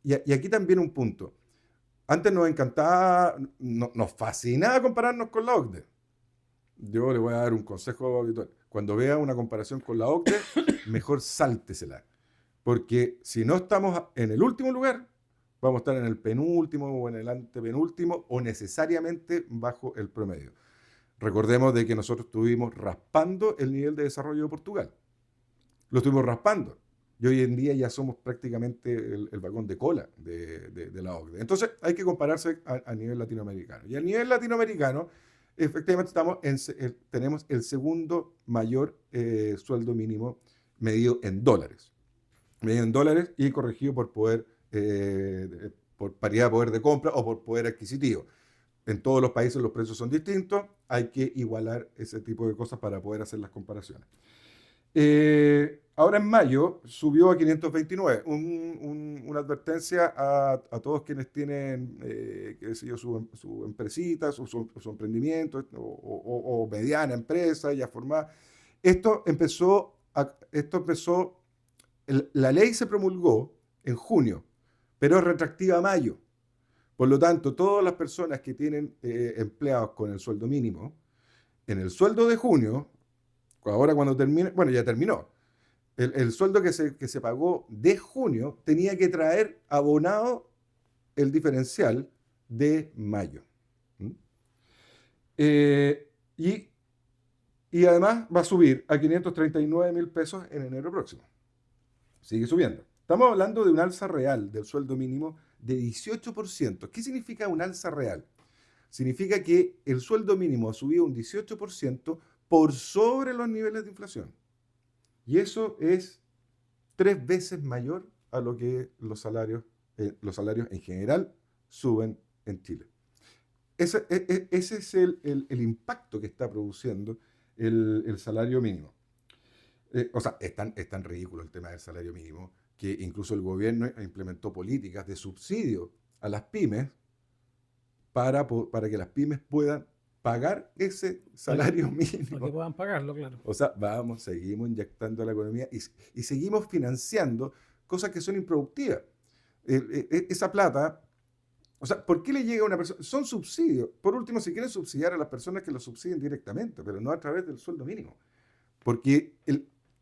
y aquí también un punto. Antes nos encantaba, nos fascinaba compararnos con la OCDE. Yo le voy a dar un consejo habitual. Cuando vea una comparación con la OCDE, mejor sáltesela. Porque si no estamos en el último lugar, vamos a estar en el penúltimo o en el antepenúltimo o necesariamente bajo el promedio. Recordemos de que nosotros estuvimos raspando el nivel de desarrollo de Portugal. Lo estuvimos raspando. Y hoy en día ya somos prácticamente el vagón de cola de la OCDE. Entonces hay que compararse a nivel latinoamericano. Y a nivel latinoamericano, efectivamente tenemos el segundo mayor sueldo mínimo medido en dólares. Medido en dólares y corregido por paridad de poder de compra o por poder adquisitivo. En todos los países los precios son distintos, hay que igualar ese tipo de cosas para poder hacer las comparaciones. Ahora en mayo subió a 529, una advertencia a todos quienes tienen qué sé yo, su empresita, su emprendimiento o mediana empresa ya formada. La ley se promulgó en junio, pero es retroactiva a mayo. Por lo tanto, todas las personas que tienen empleados con el sueldo mínimo, en el sueldo de junio, ahora cuando termine, bueno, ya terminó, el sueldo que se pagó de junio tenía que traer abonado el diferencial de mayo. ¿Mm? Y, y además va a subir a 539.000 pesos en enero próximo. Sigue subiendo. Estamos hablando de un alza real del sueldo mínimo de 18%. ¿Qué significa un alza real? Significa que el sueldo mínimo ha subido un 18% por sobre los niveles de inflación. Y eso es 3 veces mayor a lo que los salarios en general suben en Chile. Ese es el impacto que está produciendo el salario mínimo. O sea, es tan ridículo el tema del salario mínimo que incluso el gobierno implementó políticas de subsidio a las pymes para que las pymes puedan pagar ese salario Para mínimo. que puedan pagarlo, claro. O sea, seguimos inyectando a la economía y seguimos financiando cosas que son improductivas. Esa plata, o sea, ¿por qué le llega a una persona? Son subsidios. Por último, si quieren subsidiar a las personas que lo subsidien directamente, pero no a través del sueldo mínimo. Porque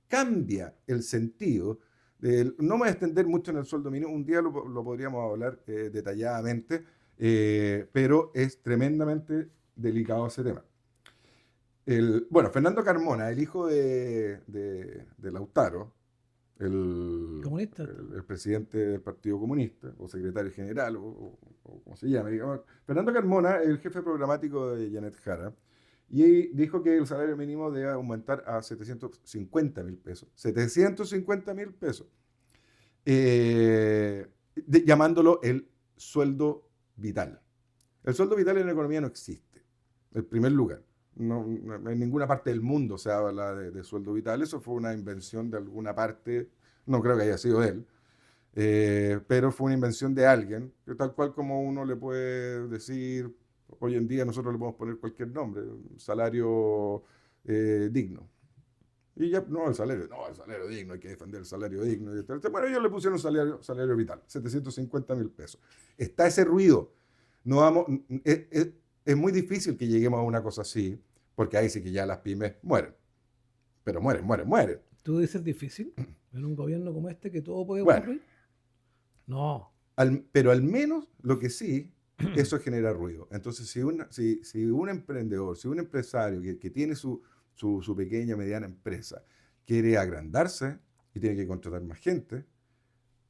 cambia el sentido. No me voy a extender mucho en el sueldo mínimo, un día lo podríamos hablar detalladamente, pero es tremendamente delicado ese tema. Bueno, Fernando Carmona, el hijo de Lautaro, Comunista. el presidente del Partido Comunista, o secretario general, o como se llama, digamos. Fernando Carmona, el jefe programático de Janet Jara, y dijo que el salario mínimo debe aumentar a 750.000 pesos. 750.000 pesos. Llamándolo el sueldo vital. El sueldo vital en la economía no existe, en primer lugar. No, en ninguna parte del mundo se habla de sueldo vital. Eso fue una invención de alguna parte, no creo que haya sido él, pero fue una invención de alguien, que tal cual como uno le puede decir, hoy en día nosotros le podemos poner cualquier nombre, salario digno. Y ya, el salario digno, hay que defender el salario digno. Bueno, ellos le pusieron salario vital, 750.000 pesos. Está ese ruido. No vamos, es muy difícil que lleguemos a una cosa así, porque ahí sí que ya las pymes mueren. Pero mueren. ¿Tú dices difícil en un gobierno como este que todo puede Bueno, ocurrir? No. pero al menos lo que sí, eso genera ruido. Entonces, si un emprendedor, si un empresario que tiene su pequeña, mediana empresa, quiere agrandarse y tiene que contratar más gente,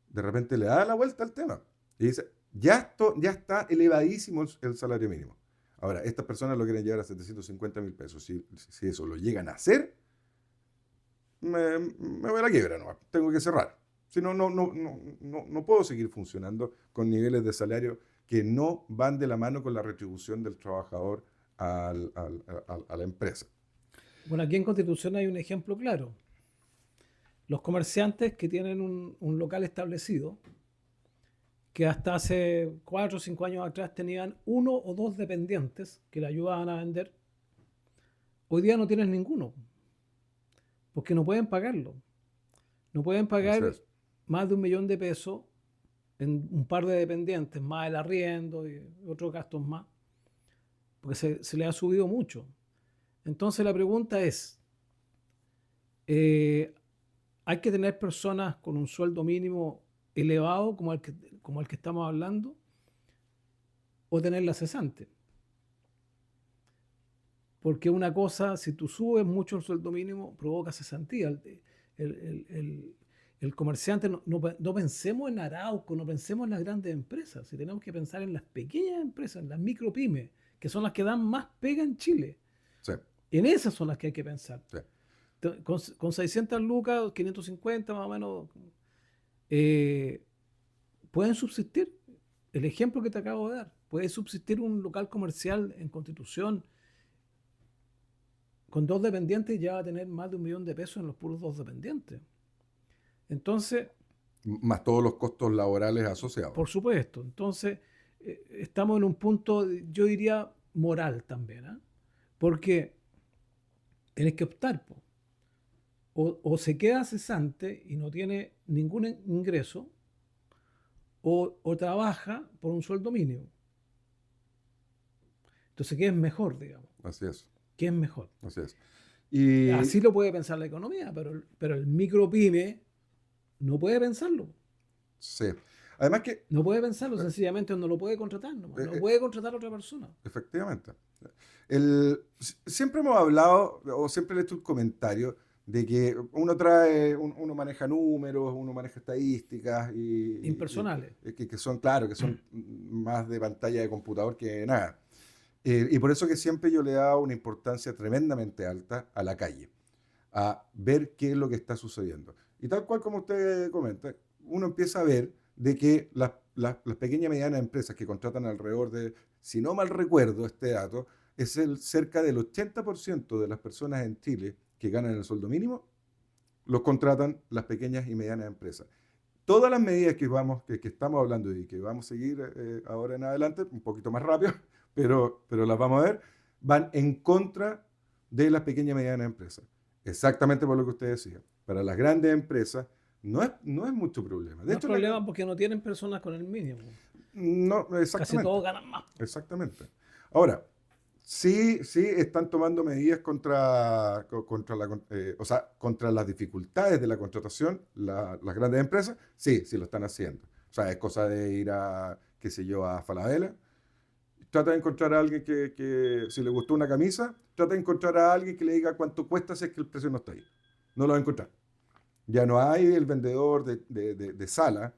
de repente le da la vuelta al tema y dice, ya está elevadísimo el salario mínimo. Ahora, estas personas lo quieren llevar a 750.000 pesos. Si eso lo llegan a hacer, me voy a la quiebra, no, tengo que cerrar. Si no, no puedo seguir funcionando con niveles de salario que no van de la mano con la retribución del trabajador a la empresa. Bueno, aquí en Constitución hay un ejemplo claro. Los comerciantes que tienen un local establecido, que hasta hace 4 o 5 años atrás tenían 1 o 2 dependientes que le ayudaban a vender, hoy día no tienen ninguno, porque no pueden pagarlo. No pueden pagar más de 1 millón de pesos en un par de dependientes, más el arriendo y otros gastos más, porque se le ha subido mucho. Entonces la pregunta es, ¿hay que tener personas con un sueldo mínimo elevado como el que estamos hablando, o tenerla cesante. Porque una cosa, si tú subes mucho el sueldo mínimo, provoca cesantía. El comerciante, no pensemos en Arauco, no pensemos en las grandes empresas, si tenemos que pensar en las pequeñas empresas, en las micropymes, que son las que dan más pega en Chile. Sí, En esas son las que hay que pensar. sí. Con 600 lucas, 550 más o menos, eh, pueden subsistir. El ejemplo que te acabo de dar, puede subsistir un local comercial en Constitución con 2 dependientes y ya va a tener más de 1 millón de pesos en los puros 2 dependientes. Entonces, Más todos los costos laborales asociados. por supuesto, entonces estamos en un punto, yo diría, moral también, ¿eh? Porque tienes que optar, po. O se queda cesante y no tiene ningún ingreso, o trabaja por un sueldo mínimo. Entonces, ¿qué es mejor, digamos? Así es, ¿Qué es mejor? así es. Y Así lo puede pensar la economía, pero el micropyme no puede pensarlo. sí. Además que, No puede pensarlo, sencillamente no lo puede contratar, nomás. No puede contratar a otra persona. efectivamente, siempre hemos hablado, o siempre he hecho el comentario, de que uno maneja números, uno maneja estadísticas Impersonales. que son, claro, que son más de pantalla de computador que nada. Y por eso que siempre yo le he dado una importancia tremendamente alta a la calle, a ver qué es lo que está sucediendo. Y tal cual como usted comenta, uno empieza a ver de que las pequeñas y medianas empresas que contratan alrededor de, si no mal recuerdo este dato, es cerca del 80% de las personas en Chile que ganan el sueldo mínimo, los contratan las pequeñas y medianas empresas. Todas las medidas que estamos hablando y que vamos a seguir ahora en adelante, un poquito más rápido, pero las vamos a ver, van en contra de las pequeñas y medianas empresas. Exactamente por lo que usted decía. Para las grandes empresas no es mucho problema. De No es hecho, problema porque no tienen personas con el mínimo. no, Casi todos exactamente. ganan más. Exactamente. Ahora, sí están tomando medidas o sea, contra las dificultades de la contratación, las grandes empresas, sí lo están haciendo. O sea, es cosa de ir qué sé yo, a Falabella. Trata de encontrar a alguien que si le gustó una camisa, trata de encontrar a alguien que le diga cuánto cuesta si es que el precio no está ahí. No lo va a encontrar. Ya no hay el vendedor de sala.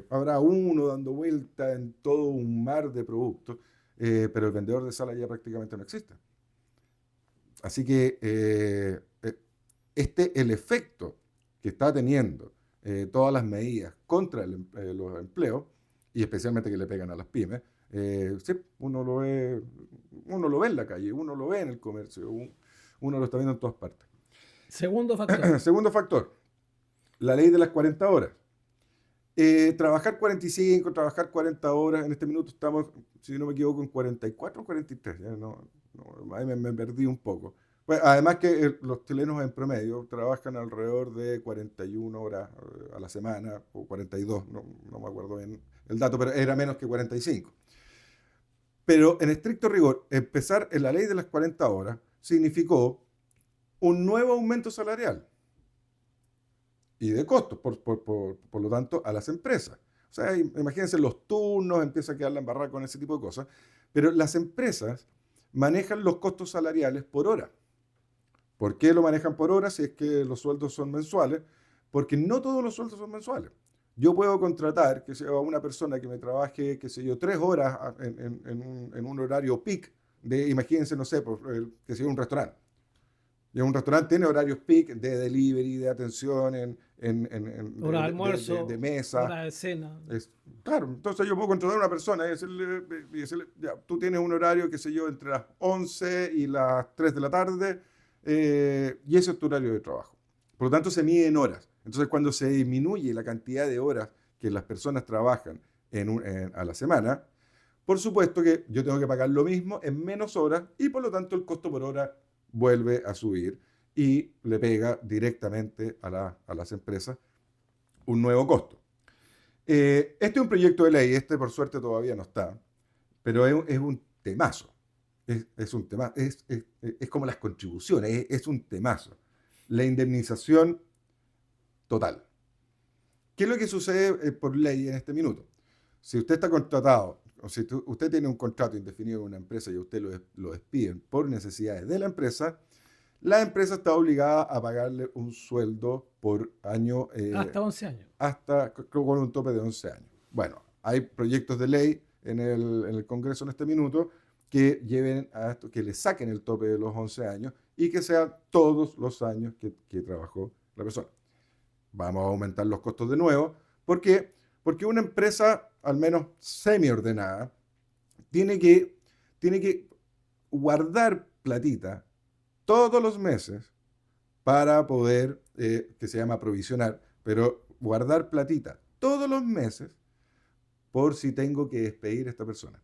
Habrá uno dando vuelta en todo un mar de productos, pero el vendedor de sala ya prácticamente no existe. Así que el efecto que está teniendo todas las medidas contra los empleos, y especialmente que le pegan a las pymes, sí, uno lo ve en la calle, uno lo ve en el comercio, uno lo está viendo en todas partes. Segundo factor. Segundo factor, la ley de las 40 horas. Trabajar 45, trabajar 40 horas, en este minuto estamos, si no me equivoco, en 44 o 43, ya ahí me perdí un poco. Pues, además que los chilenos en promedio trabajan alrededor de 41 horas a la semana, o 42, no me acuerdo bien el dato, pero era menos que 45. Pero en estricto rigor, empezar en la ley de las 40 horas significó un nuevo aumento salarial y de costos, por lo tanto, a las empresas. O sea, imagínense los turnos, empieza a quedar la embarrada con ese tipo de cosas, pero las empresas manejan los costos salariales por hora. ¿Por qué lo manejan por hora si es que los sueldos son mensuales? Porque no todos los sueldos son mensuales. Yo puedo contratar que sea una persona que me trabaje, qué sé yo, 3 horas en un horario peak imagínense, no sé, que sea un restaurante. Y un restaurante tiene horarios peak de delivery, de atención, Hora de almuerzo, de mesa. hora de cena. Claro, entonces yo puedo contratar a una persona y decirle, ya, tú tienes un horario, qué sé yo, entre las 11 y las 3 de la tarde, y ese es tu horario de trabajo. Por lo tanto, se mide en horas. Entonces, cuando se disminuye la cantidad de horas que las personas trabajan a la semana, por supuesto que yo tengo que pagar lo mismo en menos horas y por lo tanto el costo por hora vuelve a subir y le pega directamente a las empresas un nuevo costo. Este es un proyecto de ley, por suerte todavía no está, pero es un temazo. Es un tema, es como las contribuciones, es un temazo. La indemnización total. ¿Qué es lo que sucede por ley en este minuto? Si usted está contratado, o si usted tiene un contrato indefinido en una empresa y a usted lo despiden por necesidades de la empresa está obligada a pagarle un sueldo por año Hasta 11 años. hasta con un tope de 11 años. Bueno, hay proyectos de ley en el Congreso en este minuto que lleven a esto, que le saquen el tope de los 11 años y que sean todos los años que trabajó la persona. Vamos a aumentar los costos de nuevo. ¿Por qué? Porque una empresa, al menos semi-ordenada, tiene que guardar platita todos los meses para poder, que se llama provisionar, pero guardar platita todos los meses por si tengo que despedir a esta persona,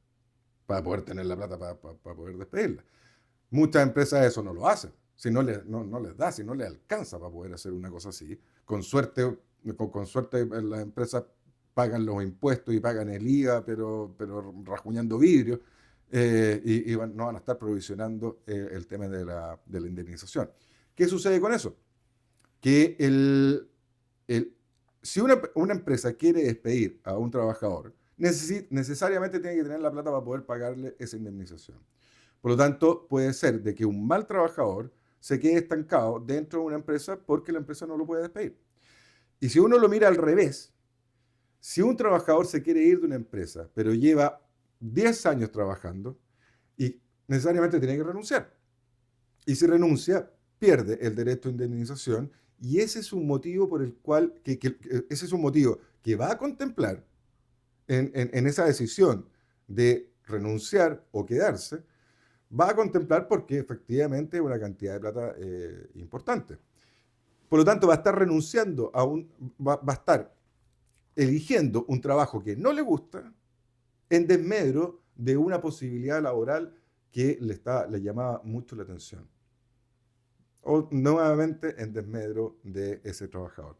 para poder tener la plata para poder despedirla. Muchas empresas eso no lo hacen, si no, no les da, si no les alcanza para poder hacer una cosa así. Con suerte las empresas pagan los impuestos y pagan el IVA, pero rajuñando vidrio, y no van a estar provisionando el tema de la indemnización. ¿Qué sucede con eso? Que si una empresa quiere despedir a un trabajador, necesariamente tiene que tener la plata para poder pagarle esa indemnización. Por lo tanto, puede ser de que un mal trabajador se quede estancado dentro de una empresa porque la empresa no lo puede despedir. Y si uno lo mira al revés, si un trabajador se quiere ir de una empresa, pero lleva 10 años trabajando y necesariamente tiene que renunciar. Y si renuncia, pierde el derecho a indemnización y ese es un motivo por el cual, ese es un motivo que va a contemplar en esa decisión de renunciar o quedarse, va a contemplar porque efectivamente es una cantidad de plata importante. Por lo tanto, va a estar renunciando va a estar eligiendo un trabajo que no le gusta en desmedro de una posibilidad laboral que le llamaba mucho la atención. O nuevamente en desmedro de ese trabajador.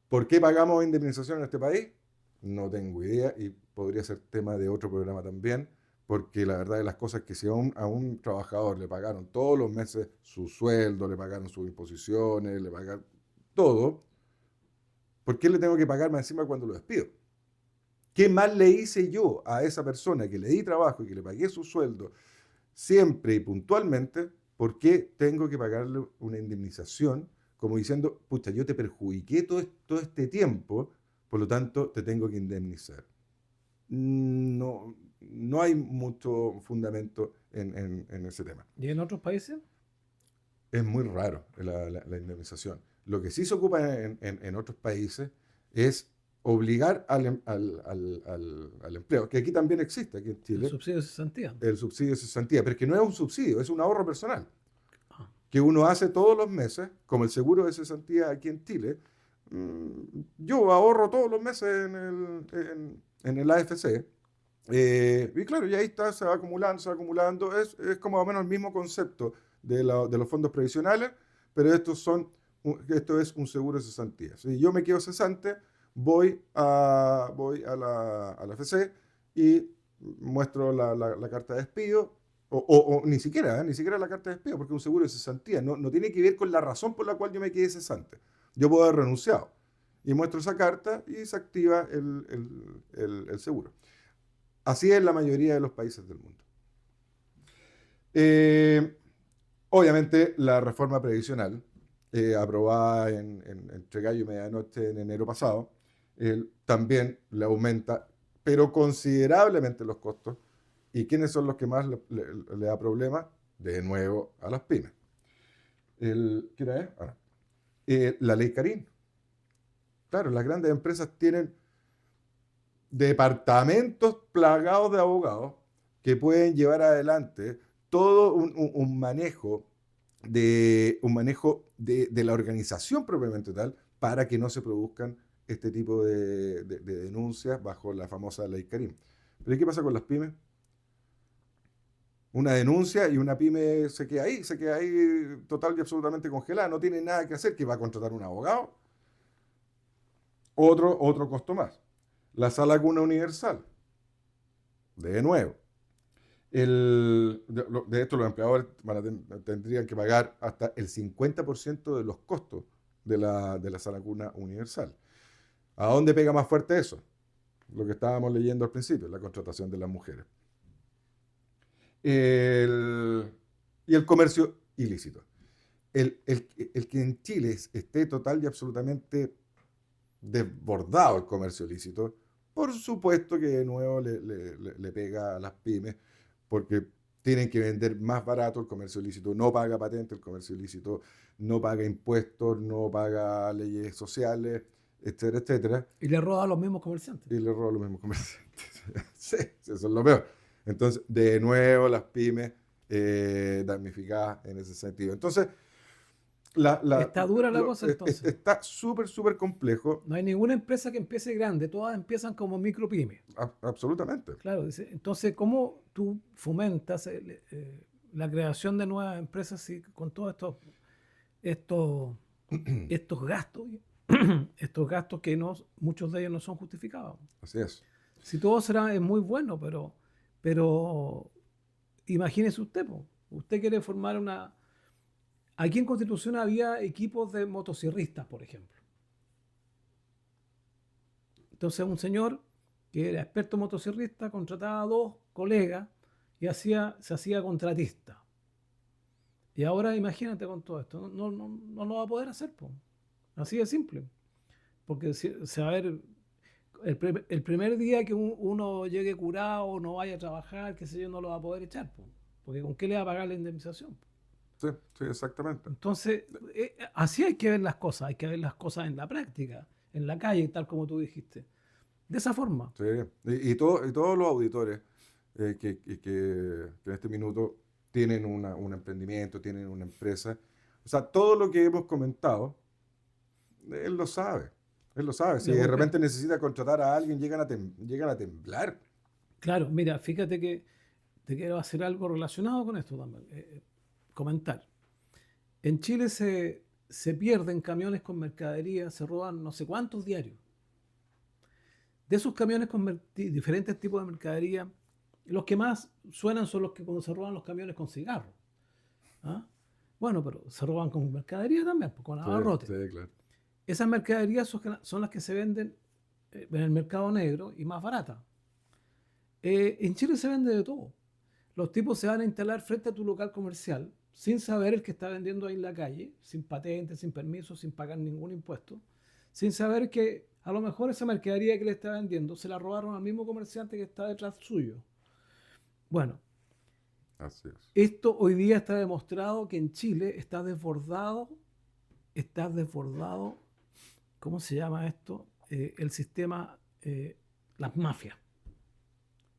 ¿Por qué pagamos indemnización en este país? No tengo idea y podría ser tema de otro programa también, porque la verdad de las cosas es que si a un trabajador le pagaron todos los meses su sueldo, le pagaron sus imposiciones, le pagaron todo, ¿por qué le tengo que pagar más encima cuando lo despido? ¿Qué más le hice yo a esa persona que le di trabajo y que le pagué su sueldo siempre y puntualmente? ¿Por qué tengo que pagarle una indemnización? Como diciendo, pucha, yo te perjudiqué todo este tiempo, por lo tanto te tengo que indemnizar. No hay mucho fundamento en ese tema. ¿Y en otros países? Es muy raro la indemnización. Lo que sí se ocupa en otros países es obligar al empleo, que aquí también existe, aquí en El Chile, subsidio de cesantía. el subsidio de cesantía, pero es que no es un subsidio, es un ahorro personal, Ah, que uno hace todos los meses, como el seguro de cesantía aquí en Chile. Yo ahorro todos los meses en el AFC, y claro, y ahí está, se va acumulando, es como más o menos el mismo concepto de los fondos previsionales, pero esto es un seguro de cesantía. Si yo me quedo cesante, voy a la AFC y muestro la carta de despido, o ni siquiera la carta de despido, porque es un seguro de cesantía, no tiene que ver con la razón por la cual yo me quedé cesante. Yo puedo haber renunciado y muestro esa carta y se activa el seguro. Así es la mayoría de los países del mundo. Obviamente, la reforma previsional, aprobada entre gallo y medianoche en enero pasado, también le aumenta, pero considerablemente los costos. ¿Y quiénes son los que más le da problemas? De nuevo, a las pymes. ¿Qué era eso? La ley Carín. Claro, las grandes empresas tienen departamentos plagados de abogados que pueden llevar adelante todo un manejo de la organización propiamente tal para que no se produzcan este tipo de denuncias bajo la famosa ley Carín. Pero ¿qué pasa con las pymes? Una denuncia y una pyme se queda ahí total y absolutamente congelada, no tiene nada que hacer, que va a contratar un abogado. Otro costo más. La sala cuna universal. De nuevo. De esto los empleadores tendrían que pagar hasta el 50% de los costos de la sala cuna universal. ¿A dónde pega más fuerte eso? Lo que estábamos leyendo al principio, la contratación de las mujeres. Y el comercio ilícito. El que en Chile esté total y absolutamente desbordado el comercio ilícito, por supuesto que de nuevo le pega a las pymes, porque tienen que vender más barato. El comercio ilícito no paga patente, el comercio ilícito no paga impuestos, no paga leyes sociales, etcétera, etcétera. Y le roba a los mismos comerciantes. Y le roba a los mismos comerciantes. Sí, eso es lo peor. Entonces, de nuevo, las pymes damnificadas en ese sentido. Entonces, Está dura la cosa entonces. está súper, súper complejo. No hay ninguna empresa que empiece grande, todas empiezan como micropymes. Absolutamente. Claro, entonces, ¿cómo tú fomentas la creación de nuevas empresas con todos estos gastos, estos gastos que muchos de ellos no son justificados? Así es. Si todo es muy bueno, pero imagínese usted, usted quiere formar una... Aquí en Constitución había equipos de motosierristas, por ejemplo. Entonces un señor que era experto motosierrista contrataba a 2 colegas y se hacía contratista. Y ahora imagínate con todo esto, no lo va a poder hacer, así de simple. Porque se va a ver el primer día que uno llegue curado, no vaya a trabajar, qué sé yo, no lo va a poder echar, porque ¿con qué le va a pagar la indemnización? Sí, sí, exactamente. Entonces, así hay que ver las cosas en la práctica, en la calle, tal como tú dijiste. De esa forma. Sí, y todos los auditores que en este minuto tienen un emprendimiento, tienen una empresa, o sea, todo lo que hemos comentado, él lo sabe. Él lo sabe. Si de repente necesita contratar a alguien, llegan a temblar. Claro, mira, fíjate que te quiero hacer algo relacionado con esto también. Comentar. En Chile se pierden camiones con mercadería, se roban no sé cuántos diarios. De esos camiones con diferentes tipos de mercadería, los que más suenan son los que cuando se roban los camiones con cigarros. ¿Ah? Bueno, pero se roban con mercadería también, con abarrotes. Sí, claro. Esas mercaderías son las que se venden en el mercado negro y más baratas. En Chile se vende de todo. Los tipos se van a instalar frente a tu local comercial sin saber el que está vendiendo ahí en la calle, sin patente, sin permiso, sin pagar ningún impuesto, sin saber que a lo mejor esa mercadería que le está vendiendo se la robaron al mismo comerciante que está detrás suyo. Bueno, así es. Esto hoy día está demostrado que en Chile está desbordado, ¿cómo se llama esto? El sistema, las mafias.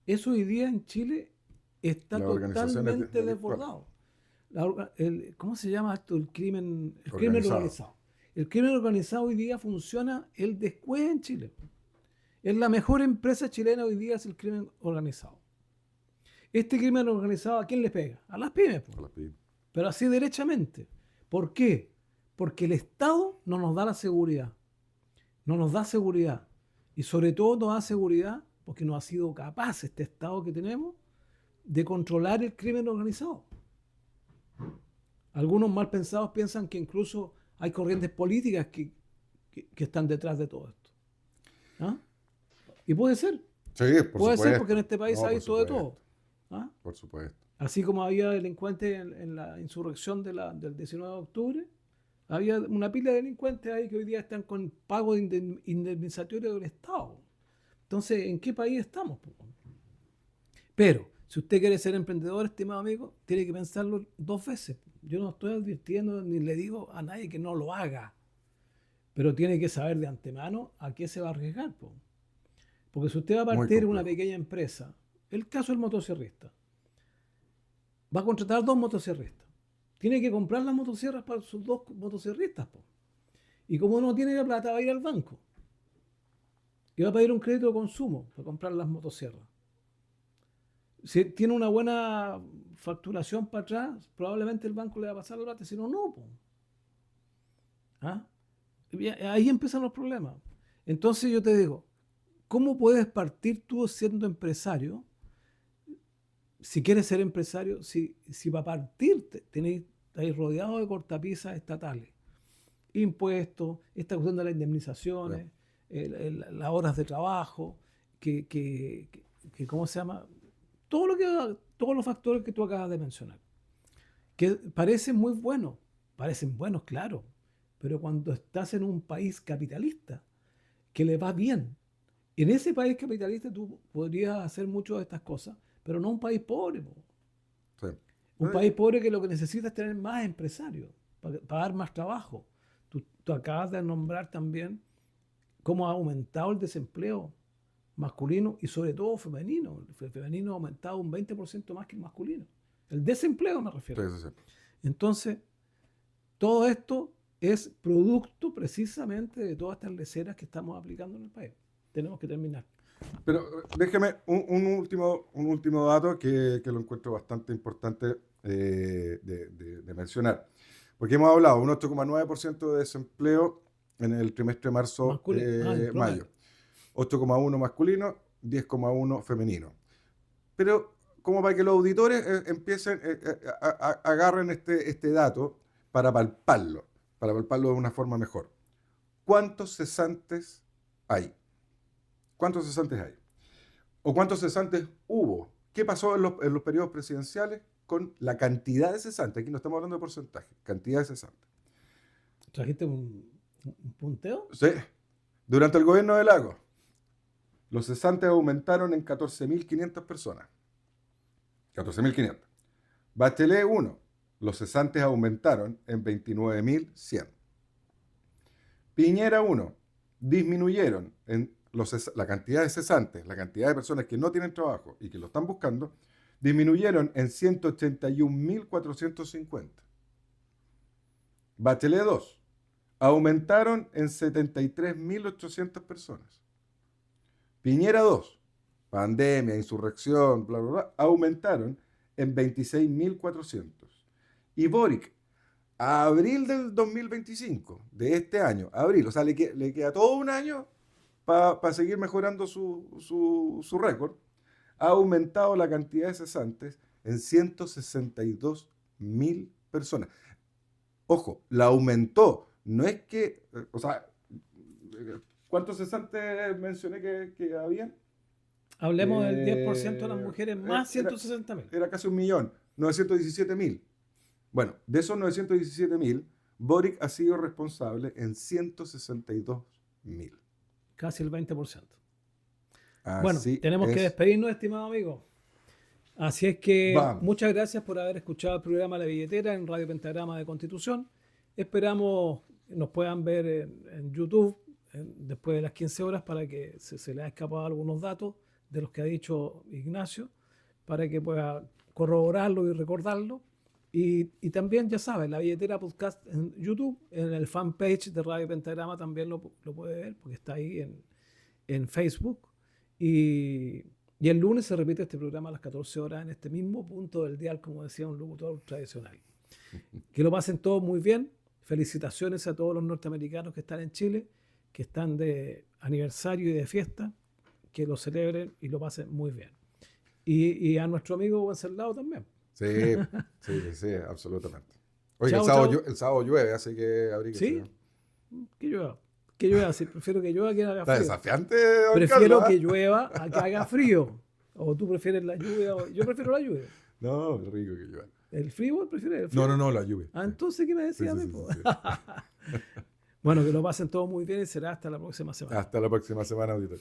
Eso hoy día en Chile está totalmente desbordado. ¿Cómo se llama esto? El crimen organizado. El crimen organizado hoy día funciona el después en Chile. Es la mejor empresa chilena hoy día, es el crimen organizado. Este crimen organizado, ¿a quién le pega? A las pymes. A las pymes. Pero así derechamente. ¿Por qué? Porque el Estado no nos da la seguridad. No nos da seguridad. Y sobre todo nos da seguridad porque no ha sido capaz este Estado que tenemos de controlar el crimen organizado. Algunos mal pensados piensan que incluso hay corrientes políticas que están detrás de todo esto. ¿Ah? Y puede ser. Sí, puede ser porque en este país ha visto de todo. ¿Ah? Por supuesto. Así como había delincuentes en la insurrección del 19 de octubre, había una pila de delincuentes ahí que hoy día están con pago indemnizatorio del Estado. Entonces, ¿en qué país estamos? Pero, si usted quiere ser emprendedor, estimado amigo, tiene que pensarlo 2 veces. Yo no estoy advirtiendo ni le digo a nadie que no lo haga, pero tiene que saber de antemano a qué se va a arriesgar. Porque si usted va a partir una pequeña empresa, el caso del motosierrista, va a contratar 2 motosierristas. Tiene que comprar las motosierras para sus 2 motosierristas. Y como no tiene la plata, va a ir al banco. Y va a pedir un crédito de consumo para comprar las motosierras. Si tiene una buena facturación para atrás, probablemente el banco le va a pasar la plata, si no, no. ¿Ah? Ahí empiezan los problemas. Entonces yo te digo, ¿cómo puedes partir tú siendo empresario? Si quieres ser empresario, si para partir estáis rodeado de cortapisas estatales, impuestos, esta cuestión de las indemnizaciones, las horas de trabajo, ¿cómo se llama? Todos los factores que tú acabas de mencionar, que parecen muy buenos, parecen buenos, claro, pero cuando estás en un país capitalista, que le va bien, en ese país capitalista tú podrías hacer muchas de estas cosas, pero no un país pobre, po. Sí. Un país pobre que lo que necesita es tener más empresarios, para dar más trabajo. Tú acabas de nombrar también cómo ha aumentado el desempleo masculino y sobre todo femenino. El femenino ha aumentado un 20% más que el masculino. El desempleo me refiero. Sí. Entonces, todo esto es producto precisamente de todas estas leceras que estamos aplicando en el país. Tenemos que terminar. Pero déjeme un último dato que lo encuentro bastante importante de mencionar. Porque hemos hablado un 8,9% de desempleo en el trimestre marzo-mayo. 8,1 masculino, 10,1 femenino. Pero como para que los auditores empiecen, agarren este dato para palparlo de una forma mejor. ¿Cuántos cesantes hay? ¿Cuántos cesantes hay? ¿O cuántos cesantes hubo? ¿Qué pasó en los periodos presidenciales con la cantidad de cesantes? Aquí no estamos hablando de porcentaje, cantidad de cesantes. ¿Trajiste un punteo? Sí. Durante el gobierno de Lagos, los cesantes aumentaron en 14.500 personas. 14.500. Bachelet 1, los cesantes aumentaron en 29.100. Piñera 1, disminuyeron en la cantidad de cesantes, la cantidad de personas que no tienen trabajo y que lo están buscando, disminuyeron en 181.450. Bachelet 2, aumentaron en 73.800 personas. Piñera 2, pandemia, insurrección, bla, bla, bla, aumentaron en 26.400. Y Boric, a abril del 2025, de este año, abril, o sea, le queda todo un año para seguir mejorando su récord, ha aumentado la cantidad de cesantes en 162.000 personas. Ojo, la aumentó, no es que, o sea, ¿cuántos cesantes mencioné que habían? Hablemos del 10% de las mujeres más 160.000. Era casi 1.000.000, 917.000. Bueno, de esos 917.000, Boric ha sido responsable en 162.000. Casi el 20%. Así bueno, tenemos que despedirnos, estimado amigo. Así es que muchas gracias por haber escuchado el programa La Billetera en Radio Pentagrama de Constitución. Esperamos nos puedan ver en YouTube después de las 15 horas para que se les ha escapado algunos datos de los que ha dicho Ignacio, para que pueda corroborarlo y recordarlo. Y también, ya sabes, La Billetera Podcast en YouTube, en el fanpage de Radio Pentagrama también lo puede ver, porque está ahí en Facebook. Y el lunes se repite este programa a las 14 horas en este mismo punto del dial, como decía un locutor tradicional. Que lo pasen todos muy bien. Felicitaciones a todos los norteamericanos que están en Chile, que están de aniversario y de fiesta, que lo celebren y lo pasen muy bien. Y a nuestro amigo Wenceslao también. Sí, absolutamente. Oye, Chao, el sábado llueve, así que abríguese. ¿Sí? Que llueva, sí, prefiero que llueva que haga frío. ¿Está desafiante, don Prefiero Carlos, que llueva a que haga frío. O tú prefieres la lluvia, yo prefiero la lluvia. No, qué rico que llueva. ¿El frío prefieres el frío? No, la lluvia. Ah, entonces, ¿qué me decías? Sí. Bueno, que lo pasen todos muy bien y será hasta la próxima semana. Hasta la próxima semana, auditor.